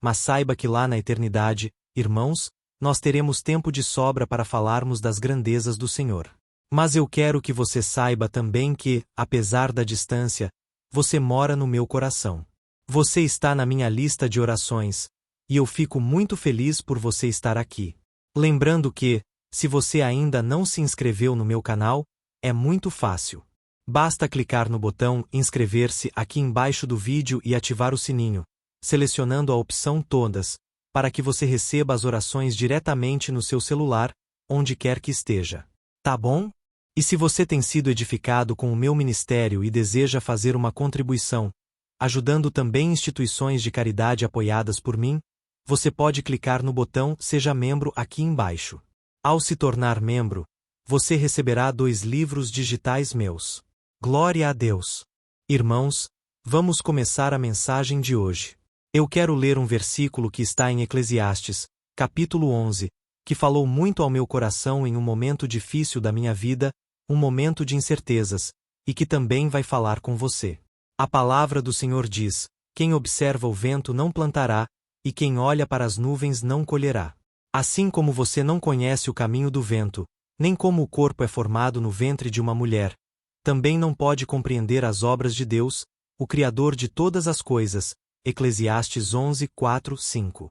mas saiba que lá na eternidade, irmãos, nós teremos tempo de sobra para falarmos das grandezas do Senhor. Mas eu quero que você saiba também que, apesar da distância, você mora no meu coração. Você está na minha lista de orações, e eu fico muito feliz por você estar aqui. Lembrando que, se você ainda não se inscreveu no meu canal, é muito fácil. Basta clicar no botão inscrever-se aqui embaixo do vídeo e ativar o sininho, selecionando a opção Todas, para que você receba as orações diretamente no seu celular, onde quer que esteja. Tá bom? E se você tem sido edificado com o meu ministério e deseja fazer uma contribuição, ajudando também instituições de caridade apoiadas por mim, você pode clicar no botão Seja Membro aqui embaixo. Ao se tornar membro, você receberá 2 livros digitais meus. Glória a Deus! Irmãos, vamos começar a mensagem de hoje. Eu quero ler um versículo que está em Eclesiastes, capítulo 11, que falou muito ao meu coração em um momento difícil da minha vida, um momento de incertezas, e que também vai falar com você. A palavra do Senhor diz: quem observa o vento não plantará, e quem olha para as nuvens não colherá. Assim como você não conhece o caminho do vento, nem como o corpo é formado no ventre de uma mulher, também não pode compreender as obras de Deus, o Criador de todas as coisas. Eclesiastes 11, 4, 5.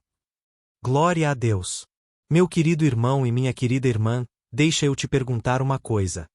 Glória a Deus! Meu querido irmão e minha querida irmã, deixa eu te perguntar uma coisa.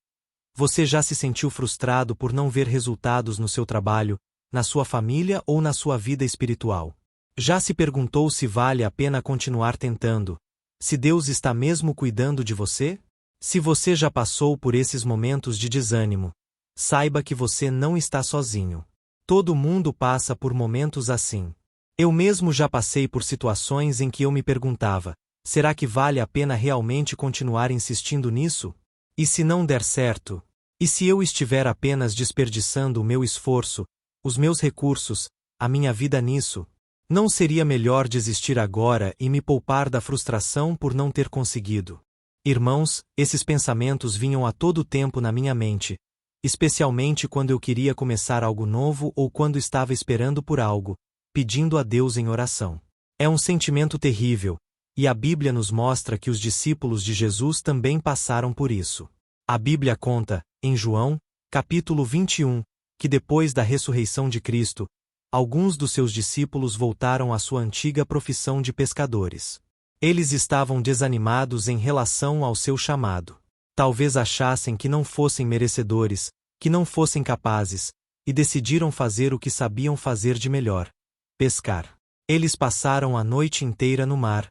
Você já se sentiu frustrado por não ver resultados no seu trabalho, na sua família ou na sua vida espiritual? Já se perguntou se vale a pena continuar tentando? Se Deus está mesmo cuidando de você? Se você já passou por esses momentos de desânimo, saiba que você não está sozinho. Todo mundo passa por momentos assim. Eu mesmo já passei por situações em que eu me perguntava: será que vale a pena realmente continuar insistindo nisso? E se não der certo? E se eu estiver apenas desperdiçando o meu esforço, os meus recursos, a minha vida nisso? Não seria melhor desistir agora e me poupar da frustração por não ter conseguido? Irmãos, esses pensamentos vinham a todo tempo na minha mente, especialmente quando eu queria começar algo novo ou quando estava esperando por algo, pedindo a Deus em oração. É um sentimento terrível, e a Bíblia nos mostra que os discípulos de Jesus também passaram por isso. A Bíblia conta, em João, capítulo 21, que depois da ressurreição de Cristo, alguns dos seus discípulos voltaram à sua antiga profissão de pescadores. Eles estavam desanimados em relação ao seu chamado. Talvez achassem que não fossem merecedores, que não fossem capazes, e decidiram fazer o que sabiam fazer de melhor: pescar. Eles passaram a noite inteira no mar,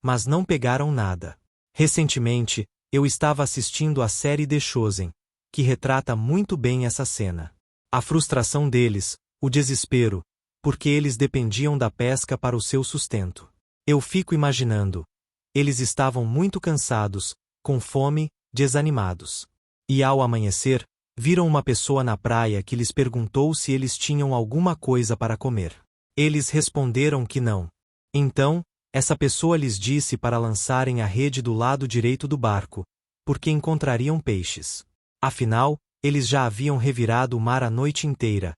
mas não pegaram nada. Recentemente, eu estava assistindo a série The Chosen, que retrata muito bem essa cena. A frustração deles, o desespero, porque eles dependiam da pesca para o seu sustento. Eu fico imaginando. Eles estavam muito cansados, com fome, desanimados. E ao amanhecer, viram uma pessoa na praia que lhes perguntou se eles tinham alguma coisa para comer. Eles responderam que não. Então, essa pessoa lhes disse para lançarem a rede do lado direito do barco, porque encontrariam peixes. Afinal, eles já haviam revirado o mar a noite inteira,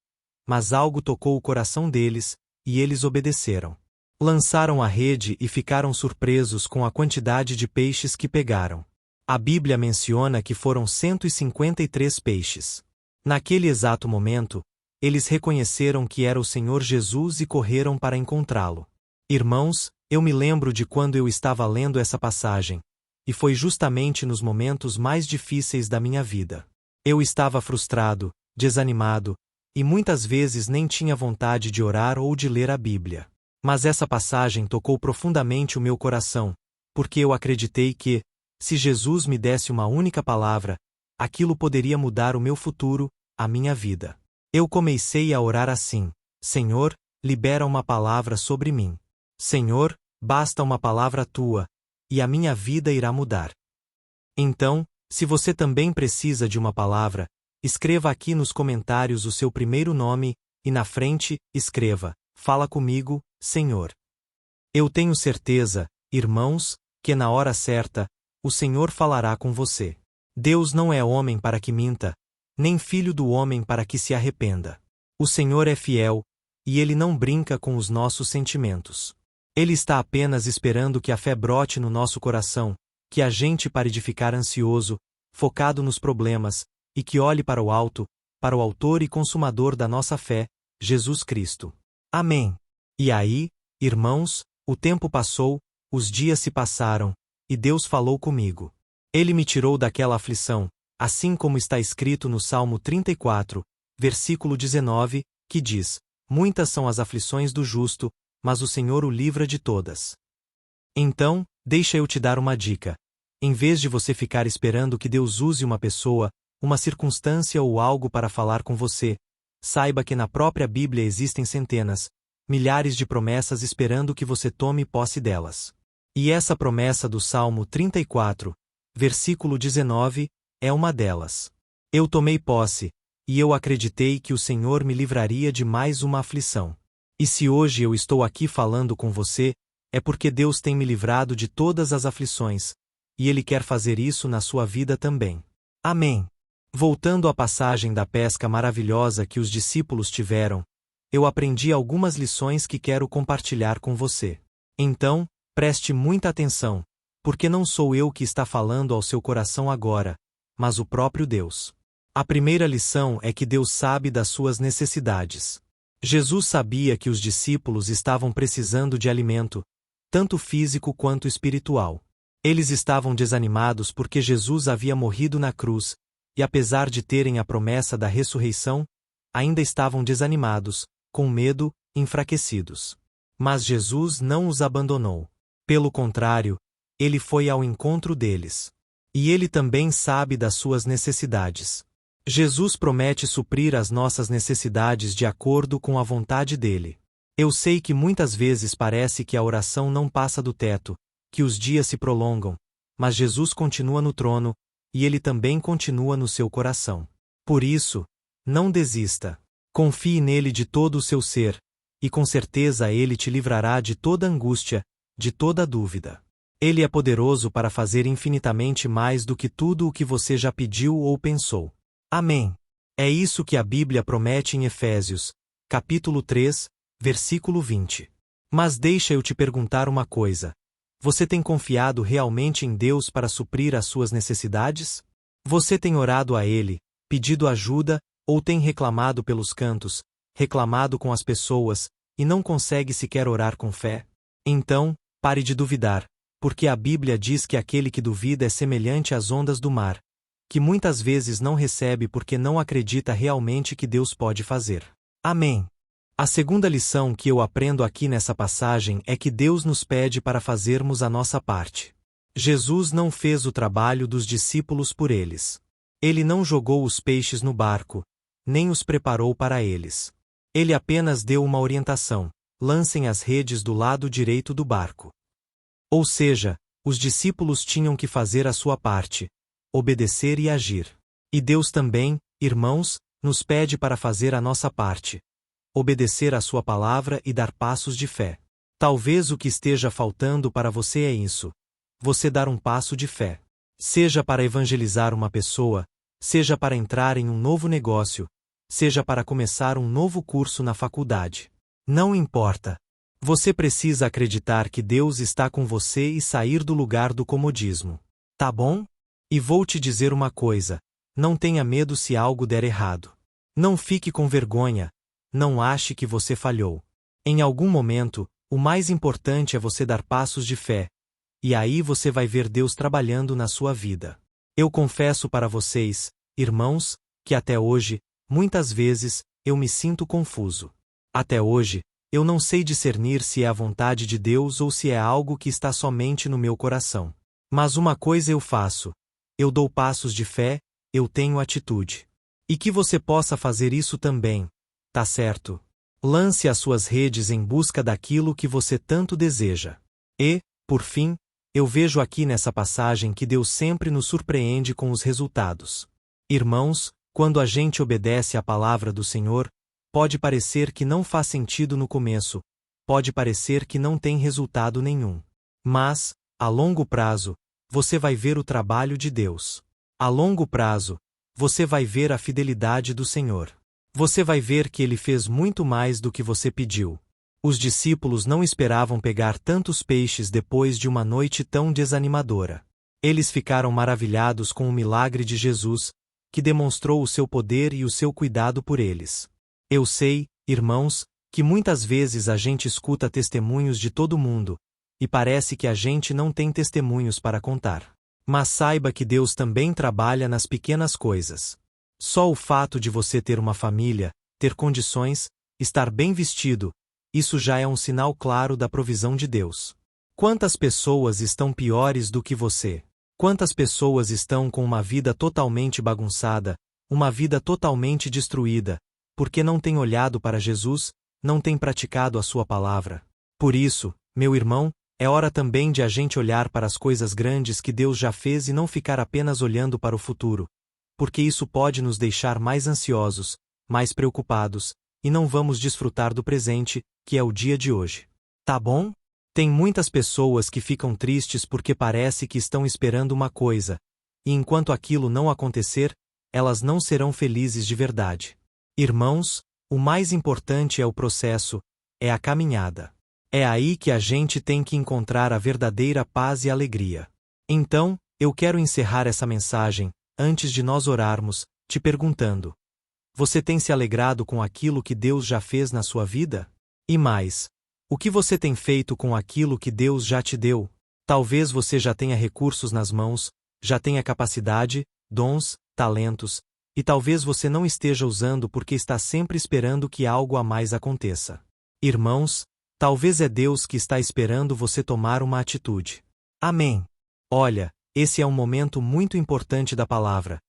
mas algo tocou o coração deles, e eles obedeceram. Lançaram a rede e ficaram surpresos com a quantidade de peixes que pegaram. A Bíblia menciona que foram 153 peixes. Naquele exato momento, eles reconheceram que era o Senhor Jesus e correram para encontrá-lo. Irmãos, eu me lembro de quando eu estava lendo essa passagem, e foi justamente nos momentos mais difíceis da minha vida. Eu estava frustrado, desanimado, e muitas vezes nem tinha vontade de orar ou de ler a Bíblia. Mas essa passagem tocou profundamente o meu coração, porque eu acreditei que, se Jesus me desse uma única palavra, aquilo poderia mudar o meu futuro, a minha vida. Eu comecei a orar assim: Senhor, libera uma palavra sobre mim. Senhor, basta uma palavra tua, e a minha vida irá mudar. Então, se você também precisa de uma palavra, escreva aqui nos comentários o seu primeiro nome, e na frente, escreva: Fala comigo, Senhor. Eu tenho certeza, irmãos, que na hora certa, o Senhor falará com você. Deus não é homem para que minta, nem filho do homem para que se arrependa. O Senhor é fiel, e Ele não brinca com os nossos sentimentos. Ele está apenas esperando que a fé brote no nosso coração, que a gente pare de ficar ansioso, focado nos problemas, e que olhe para o alto, para o autor e consumador da nossa fé, Jesus Cristo. Amém. E aí, irmãos, O tempo passou, os dias se passaram, e Deus falou comigo. Ele me tirou daquela aflição, assim como está escrito no Salmo 34, versículo 19, que diz: Muitas são as aflições do justo, mas o Senhor o livra de todas. Então, deixa eu te dar uma dica. Em vez de você ficar esperando que Deus use uma pessoa, uma circunstância ou algo para falar com você, saiba que na própria Bíblia existem centenas, milhares de promessas esperando que você tome posse delas. E essa promessa do Salmo 34, versículo 19, é uma delas. Eu tomei posse, e eu acreditei que o Senhor me livraria de mais uma aflição. E se hoje eu estou aqui falando com você, é porque Deus tem me livrado de todas as aflições, e Ele quer fazer isso na sua vida também. Amém. Voltando à passagem da pesca maravilhosa que os discípulos tiveram, eu aprendi algumas lições que quero compartilhar com você. Então, preste muita atenção, porque não sou eu que está falando ao seu coração agora, mas o próprio Deus. A primeira lição é que Deus sabe das suas necessidades. Jesus sabia que os discípulos estavam precisando de alimento, tanto físico quanto espiritual. Eles estavam desanimados porque Jesus havia morrido na cruz, e apesar de terem a promessa da ressurreição, ainda estavam desanimados, com medo, enfraquecidos. Mas Jesus não os abandonou. Pelo contrário, Ele foi ao encontro deles. E Ele também sabe das suas necessidades. Jesus promete suprir as nossas necessidades de acordo com a vontade dEle. Eu sei que muitas vezes parece que a oração não passa do teto, que os dias se prolongam, mas Jesus continua no trono, e Ele também continua no seu coração. Por isso, não desista. Confie nele de todo o seu ser, e com certeza Ele te livrará de toda angústia, de toda dúvida. Ele é poderoso para fazer infinitamente mais do que tudo o que você já pediu ou pensou. Amém. É isso que a Bíblia promete em Efésios, capítulo 3, versículo 20. Mas deixa eu te perguntar uma coisa. Você tem confiado realmente em Deus para suprir as suas necessidades? Você tem orado a Ele, pedido ajuda, ou tem reclamado pelos cantos, reclamado com as pessoas, e não consegue sequer orar com fé? Então, pare de duvidar, porque a Bíblia diz que aquele que duvida é semelhante às ondas do mar, que muitas vezes não recebe porque não acredita realmente que Deus pode fazer. Amém. A segunda lição que eu aprendo aqui nessa passagem é que Deus nos pede para fazermos a nossa parte. Jesus não fez o trabalho dos discípulos por eles. Ele não jogou os peixes no barco, nem os preparou para eles. Ele apenas deu uma orientação: lancem as redes do lado direito do barco. Ou seja, os discípulos tinham que fazer a sua parte, obedecer e agir. E Deus também, irmãos, nos pede para fazer a nossa parte, obedecer à sua palavra e dar passos de fé. Talvez o que esteja faltando para você é isso: você dar um passo de fé. Seja para evangelizar uma pessoa, seja para entrar em um novo negócio, seja para começar um novo curso na faculdade. Não importa. Você precisa acreditar que Deus está com você e sair do lugar do comodismo. Tá bom? E vou te dizer uma coisa: não tenha medo se algo der errado. Não fique com vergonha. Não ache que você falhou. Em algum momento, o mais importante é você dar passos de fé. E aí você vai ver Deus trabalhando na sua vida. Eu confesso para vocês, irmãos, que até hoje, muitas vezes, eu me sinto confuso. Até hoje, eu não sei discernir se é a vontade de Deus ou se é algo que está somente no meu coração. Mas uma coisa eu faço: eu dou passos de fé, eu tenho atitude. E que você possa fazer isso também. Tá certo? Lance as suas redes em busca daquilo que você tanto deseja. E, por fim, eu vejo aqui nessa passagem que Deus sempre nos surpreende com os resultados. Irmãos, quando a gente obedece à palavra do Senhor, pode parecer que não faz sentido no começo, pode parecer que não tem resultado nenhum. Mas, a longo prazo, você vai ver o trabalho de Deus. A longo prazo, você vai ver a fidelidade do Senhor. Você vai ver que Ele fez muito mais do que você pediu. Os discípulos não esperavam pegar tantos peixes depois de uma noite tão desanimadora. Eles ficaram maravilhados com o milagre de Jesus, que demonstrou o seu poder e o seu cuidado por eles. Eu sei, irmãos, Que muitas vezes a gente escuta testemunhos de todo mundo, e parece que a gente não tem testemunhos para contar. Mas saiba que Deus também trabalha nas pequenas coisas. Só o fato de você ter uma família, ter condições, estar bem vestido, isso já é um sinal claro da provisão de Deus. Quantas pessoas estão piores do que você? Quantas pessoas estão com uma vida totalmente bagunçada, uma vida totalmente destruída, porque não têm olhado para Jesus, não têm praticado a sua palavra? Por isso, meu irmão, é hora também de a gente olhar para as coisas grandes que Deus já fez e não ficar apenas olhando para o futuro, porque isso pode nos deixar mais ansiosos, mais preocupados, e não vamos desfrutar do presente, que é o dia de hoje. Tá bom? Tem muitas pessoas que ficam tristes porque parece que estão esperando uma coisa, e enquanto aquilo não acontecer, elas não serão felizes de verdade. Irmãos, o mais importante é o processo, é a caminhada. É aí que a gente tem que encontrar a verdadeira paz e alegria. Então, eu quero encerrar essa mensagem, antes de nós orarmos, te perguntando: você tem se alegrado com aquilo que Deus já fez na sua vida? E mais, o que você tem feito com aquilo que Deus já te deu? Talvez você já tenha recursos nas mãos, já tenha capacidade, dons, talentos, e talvez você não esteja usando porque está sempre esperando que algo a mais aconteça. Irmãos, talvez é Deus que está esperando você tomar uma atitude. Amém. Olha, esse é um momento muito importante da palavra,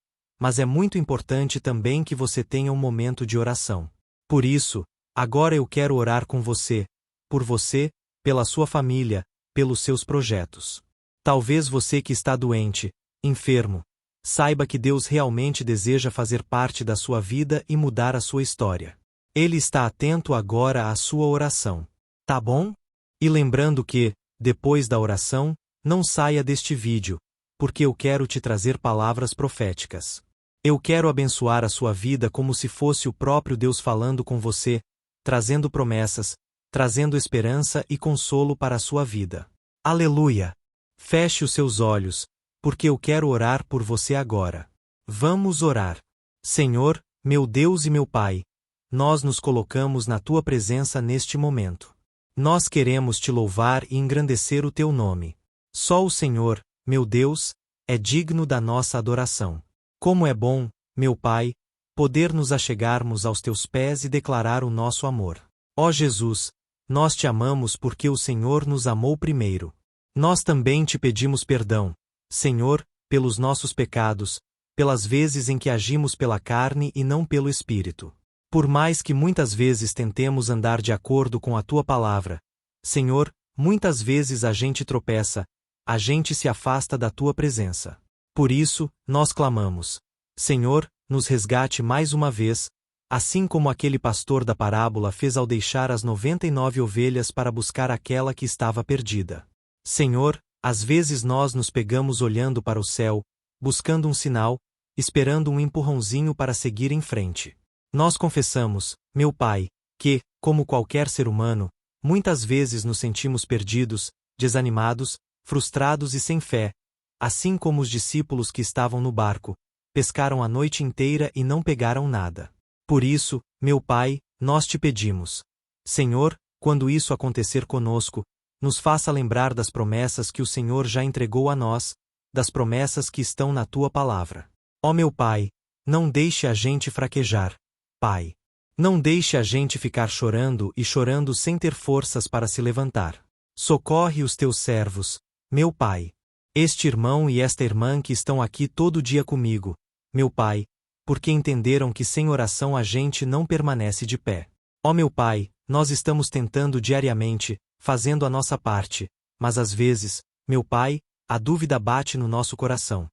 mas é muito importante também que você tenha um momento de oração. Por isso, agora eu quero orar com você, por você, pela sua família, pelos seus projetos. Talvez você que está doente, enfermo, saiba que Deus realmente deseja fazer parte da sua vida e mudar a sua história. Ele está atento agora à sua oração. Tá bom? E lembrando que, depois da oração, não saia deste vídeo, porque eu quero te trazer palavras proféticas. Eu quero abençoar a sua vida como se fosse o próprio Deus falando com você, trazendo promessas, trazendo esperança e consolo para a sua vida. Aleluia! Feche os seus olhos, porque eu quero orar por você agora. Vamos orar. Senhor, meu Deus e meu Pai, nós nos colocamos na tua presença neste momento. Nós queremos te louvar e engrandecer o teu nome. Só o Senhor, meu Deus, é digno da nossa adoração. Como é bom, meu Pai, poder nos achegarmos aos teus pés e declarar o nosso amor. Ó Jesus, nós te amamos porque o Senhor nos amou primeiro. Nós também te pedimos perdão, Senhor, pelos nossos pecados, pelas vezes em que agimos pela carne e não pelo Espírito. Por mais que muitas vezes tentemos andar de acordo com a tua palavra, Senhor, muitas vezes a gente tropeça, a gente se afasta da tua presença. Por isso, nós clamamos: Senhor, nos resgate mais uma vez, assim como aquele pastor da parábola fez ao deixar as 99 ovelhas para buscar aquela que estava perdida. Senhor, às vezes nós nos pegamos olhando para o céu, buscando um sinal, esperando um empurrãozinho para seguir em frente. Nós confessamos, meu Pai, que, como qualquer ser humano, muitas vezes nos sentimos perdidos, desanimados, frustrados e sem fé, assim como os discípulos que estavam no barco, pescaram a noite inteira e não pegaram nada. Por isso, meu Pai, nós te pedimos: Senhor, quando isso acontecer conosco, nos faça lembrar das promessas que o Senhor já entregou a nós, das promessas que estão na tua palavra. Ó meu Pai, não deixe a gente fraquejar, Pai. Não deixe a gente ficar chorando e chorando sem ter forças para se levantar. Socorre os teus servos, meu Pai. Este irmão e esta irmã que estão aqui todo dia comigo, meu Pai, porque entenderam que sem oração a gente não permanece de pé. Ó meu Pai, nós estamos tentando diariamente, fazendo a nossa parte, mas às vezes, meu Pai, a dúvida bate no nosso coração.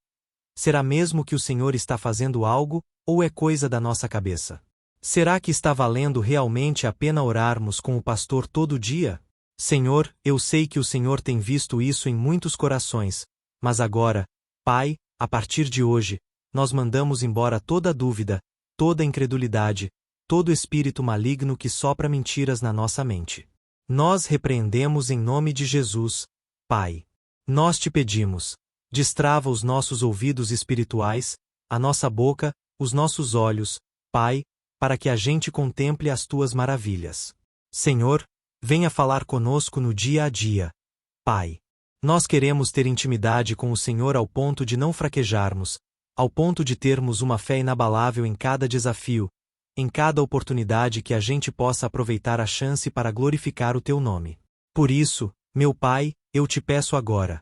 Será mesmo que o Senhor está fazendo algo, ou é coisa da nossa cabeça? Será que está valendo realmente a pena orarmos com o pastor todo dia? Senhor, eu sei que o Senhor tem visto isso em muitos corações, mas agora, Pai, a partir de hoje, nós mandamos embora toda dúvida, toda incredulidade, todo espírito maligno que sopra mentiras na nossa mente. Nós repreendemos em nome de Jesus, Pai. Nós te pedimos: destrava os nossos ouvidos espirituais, a nossa boca, os nossos olhos, Pai, para que a gente contemple as tuas maravilhas. Senhor, venha falar conosco no dia a dia. Pai. Nós queremos ter intimidade com o Senhor ao ponto de não fraquejarmos, ao ponto de termos uma fé inabalável em cada desafio, em cada oportunidade que a gente possa aproveitar a chance para glorificar o Teu nome. Por isso, meu Pai, eu te peço agora.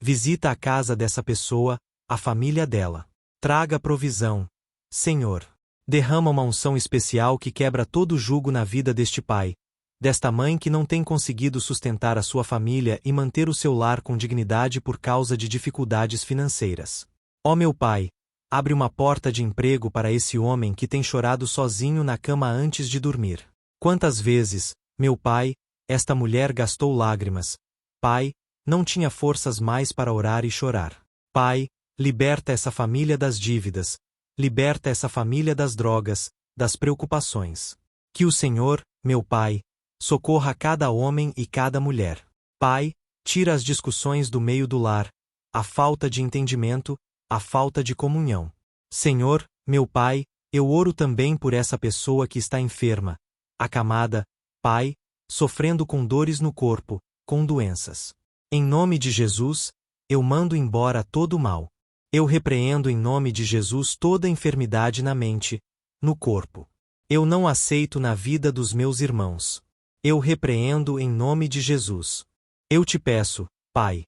Visita a casa dessa pessoa, a família dela. Traga provisão. Senhor. Derrama uma unção especial que quebra todo jugo na vida deste pai, desta mãe que não tem conseguido sustentar a sua família e manter o seu lar com dignidade por causa de dificuldades financeiras. Ó meu Pai, abre uma porta de emprego para esse homem que tem chorado sozinho na cama antes de dormir. Quantas vezes, meu Pai, esta mulher gastou lágrimas. Pai, não tinha forças mais para orar e chorar. Pai, liberta essa família das dívidas, liberta essa família das drogas, das preocupações. Que o Senhor, meu Pai, socorra cada homem e cada mulher. Pai, tira as discussões do meio do lar, a falta de entendimento, a falta de comunhão. Senhor, meu Pai, eu oro também por essa pessoa que está enferma, acamada, Pai, sofrendo com dores no corpo, com doenças. Em nome de Jesus, eu mando embora todo o mal. Eu repreendo em nome de Jesus toda enfermidade na mente, no corpo. Eu não aceito na vida dos meus irmãos. Eu repreendo em nome de Jesus. Eu te peço, Pai.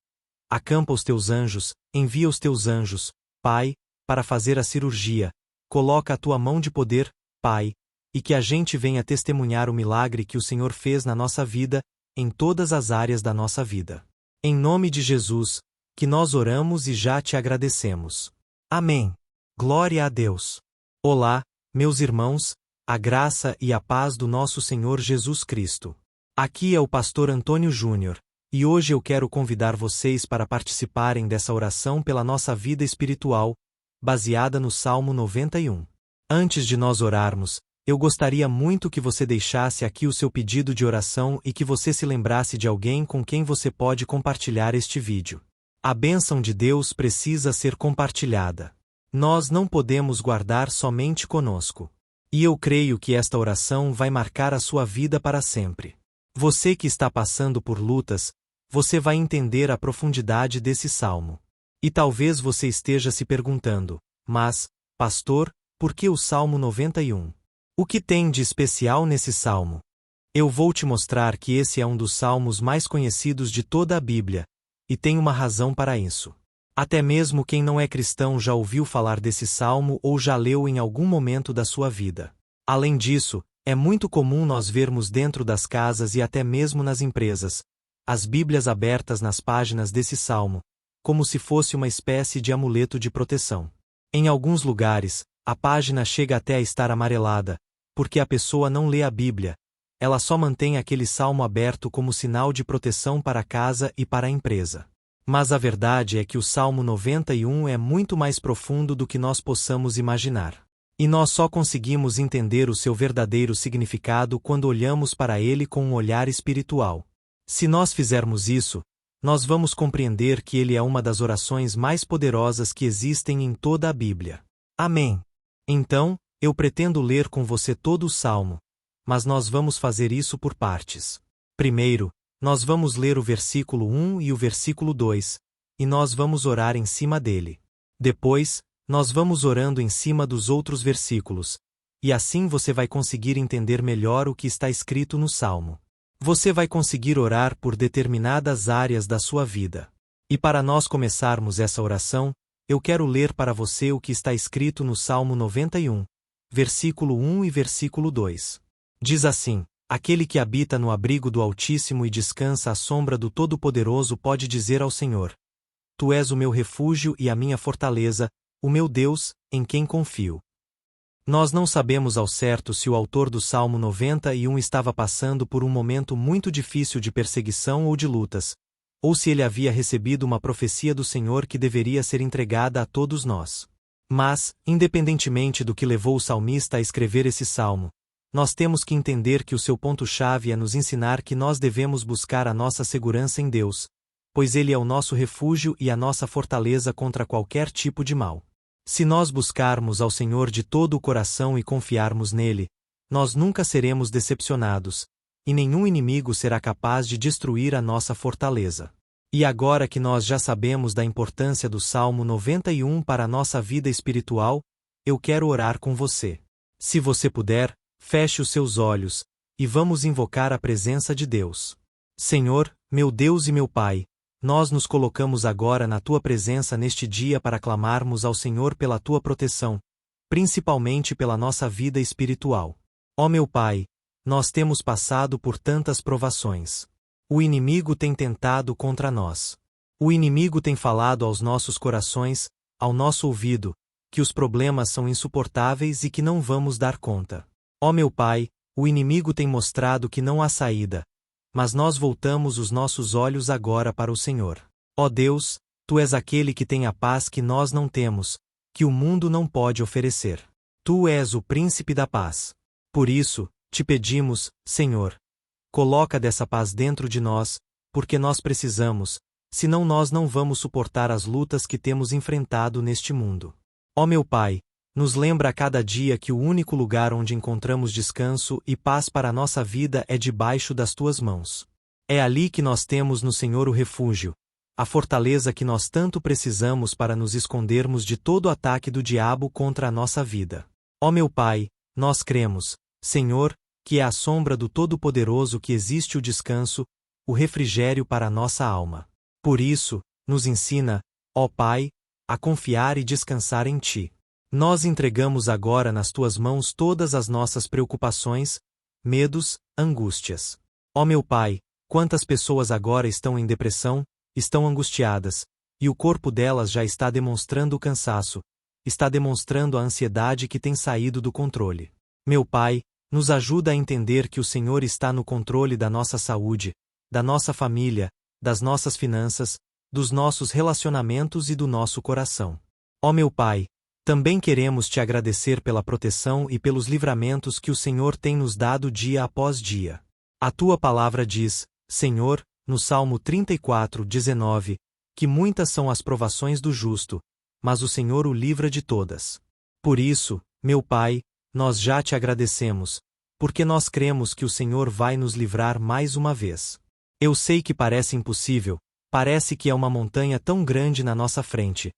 Acampa os teus anjos, envia os teus anjos, Pai, para fazer a cirurgia. Coloca a tua mão de poder, Pai, e que a gente venha testemunhar o milagre que o Senhor fez na nossa vida, em todas as áreas da nossa vida. Em nome de Jesus, que nós oramos e já te agradecemos. Amém. Glória a Deus. Olá, meus irmãos, a graça e a paz do nosso Senhor Jesus Cristo. Aqui é o pastor Antônio Júnior, e hoje eu quero convidar vocês para participarem dessa oração pela nossa vida espiritual, baseada no Salmo 91. Antes de nós orarmos, eu gostaria muito que você deixasse aqui o seu pedido de oração e que você se lembrasse de alguém com quem você pode compartilhar este vídeo. A bênção de Deus precisa ser compartilhada. Nós não podemos guardar somente conosco. E eu creio que esta oração vai marcar a sua vida para sempre. Você que está passando por lutas, você vai entender a profundidade desse salmo. E talvez você esteja se perguntando, mas, pastor, por que o Salmo 91? O que tem de especial nesse salmo? Eu vou te mostrar que esse é um dos salmos mais conhecidos de toda a Bíblia, e tem uma razão para isso. Até mesmo quem não é cristão já ouviu falar desse salmo ou já leu em algum momento da sua vida. Além disso, é muito comum nós vermos dentro das casas e até mesmo nas empresas, as Bíblias abertas nas páginas desse salmo, como se fosse uma espécie de amuleto de proteção. Em alguns lugares, a página chega até a estar amarelada, porque a pessoa não lê a Bíblia, ela só mantém aquele salmo aberto como sinal de proteção para a casa e para a empresa. Mas a verdade é que o Salmo 91 é muito mais profundo do que nós possamos imaginar. E nós só conseguimos entender o seu verdadeiro significado quando olhamos para ele com um olhar espiritual. Se nós fizermos isso, nós vamos compreender que ele é uma das orações mais poderosas que existem em toda a Bíblia. Amém. Então, eu pretendo ler com você todo o Salmo, mas nós vamos fazer isso por partes. Primeiro, nós vamos ler o versículo 1 e o versículo 2, e nós vamos orar em cima dele. Depois, nós vamos orando em cima dos outros versículos, e assim você vai conseguir entender melhor o que está escrito no Salmo. Você vai conseguir orar por determinadas áreas da sua vida. E para nós começarmos essa oração, eu quero ler para você o que está escrito no Salmo 91, versículo 1 e versículo 2. Diz assim: Aquele que habita no abrigo do Altíssimo e descansa à sombra do Todo-Poderoso pode dizer ao Senhor: Tu és o meu refúgio e a minha fortaleza, o meu Deus, em quem confio. Nós não sabemos ao certo se o autor do Salmo 91 estava passando por um momento muito difícil de perseguição ou de lutas, ou se ele havia recebido uma profecia do Senhor que deveria ser entregada a todos nós. Mas, independentemente do que levou o salmista a escrever esse salmo, nós temos que entender que o seu ponto-chave é nos ensinar que nós devemos buscar a nossa segurança em Deus, pois Ele é o nosso refúgio e a nossa fortaleza contra qualquer tipo de mal. Se nós buscarmos ao Senhor de todo o coração e confiarmos nele, nós nunca seremos decepcionados, e nenhum inimigo será capaz de destruir a nossa fortaleza. E agora que nós já sabemos da importância do Salmo 91 para a nossa vida espiritual, eu quero orar com você. Se você puder, feche os seus olhos, e vamos invocar a presença de Deus. Senhor, meu Deus e meu Pai, nós nos colocamos agora na Tua presença neste dia para clamarmos ao Senhor pela Tua proteção, principalmente pela nossa vida espiritual. Ó meu Pai, nós temos passado por tantas provações. O inimigo tem tentado contra nós. O inimigo tem falado aos nossos corações, ao nosso ouvido, que os problemas são insuportáveis e que não vamos dar conta. Ó meu Pai, o inimigo tem mostrado que não há saída, mas nós voltamos os nossos olhos agora para o Senhor. Ó Deus, Tu és aquele que tem a paz que nós não temos, que o mundo não pode oferecer. Tu és o príncipe da paz. Por isso, te pedimos, Senhor, coloca dessa paz dentro de nós, porque nós precisamos, senão nós não vamos suportar as lutas que temos enfrentado neste mundo. Ó meu Pai, nos lembra a cada dia que o único lugar onde encontramos descanso e paz para a nossa vida é debaixo das Tuas mãos. É ali que nós temos no Senhor o refúgio, a fortaleza que nós tanto precisamos para nos escondermos de todo o ataque do diabo contra a nossa vida. Ó meu Pai, nós cremos, Senhor, que é à sombra do Todo-Poderoso que existe o descanso, o refrigério para a nossa alma. Por isso, nos ensina, ó Pai, a confiar e descansar em Ti. Nós entregamos agora nas Tuas mãos todas as nossas preocupações, medos, angústias. Ó meu Pai, quantas pessoas agora estão em depressão, estão angustiadas, e o corpo delas já está demonstrando o cansaço, está demonstrando a ansiedade que tem saído do controle. Meu Pai, nos ajuda a entender que o Senhor está no controle da nossa saúde, da nossa família, das nossas finanças, dos nossos relacionamentos e do nosso coração. Ó meu Pai, também queremos Te agradecer pela proteção e pelos livramentos que o Senhor tem nos dado dia após dia. A Tua palavra diz, Senhor, no Salmo 34:19, que muitas são as provações do justo, mas o Senhor o livra de todas. Por isso, meu Pai, nós já Te agradecemos, porque nós cremos que o Senhor vai nos livrar mais uma vez. Eu sei que parece impossível, parece que é uma montanha tão grande na nossa frente,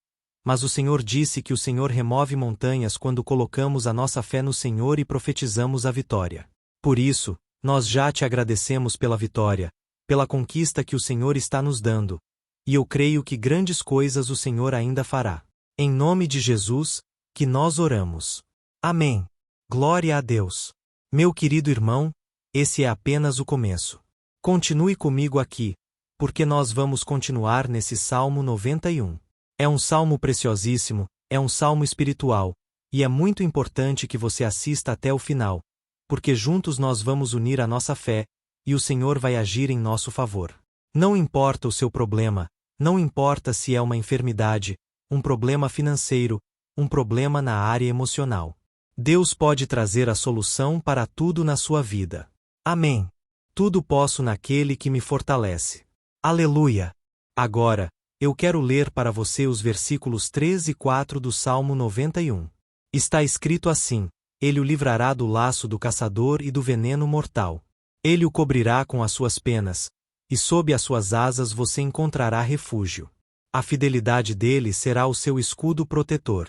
mas o Senhor disse que o Senhor remove montanhas quando colocamos a nossa fé no Senhor e profetizamos a vitória. Por isso, nós já Te agradecemos pela vitória, pela conquista que o Senhor está nos dando, e eu creio que grandes coisas o Senhor ainda fará. Em nome de Jesus, que nós oramos. Amém. Glória a Deus. Meu querido irmão, esse é apenas o começo. Continue comigo aqui, porque nós vamos continuar nesse Salmo 91. É um salmo preciosíssimo, é um salmo espiritual, e é muito importante que você assista até o final, porque juntos nós vamos unir a nossa fé, e o Senhor vai agir em nosso favor. Não importa o seu problema, não importa se é uma enfermidade, um problema financeiro, um problema na área emocional. Deus pode trazer a solução para tudo na sua vida. Amém. Tudo posso naquele que me fortalece. Aleluia! Agora, eu quero ler para você os versículos 3 e 4 do Salmo 91. Está escrito assim: Ele o livrará do laço do caçador e do veneno mortal. Ele o cobrirá com as suas penas, e sob as suas asas você encontrará refúgio. A fidelidade dele será o seu escudo protetor.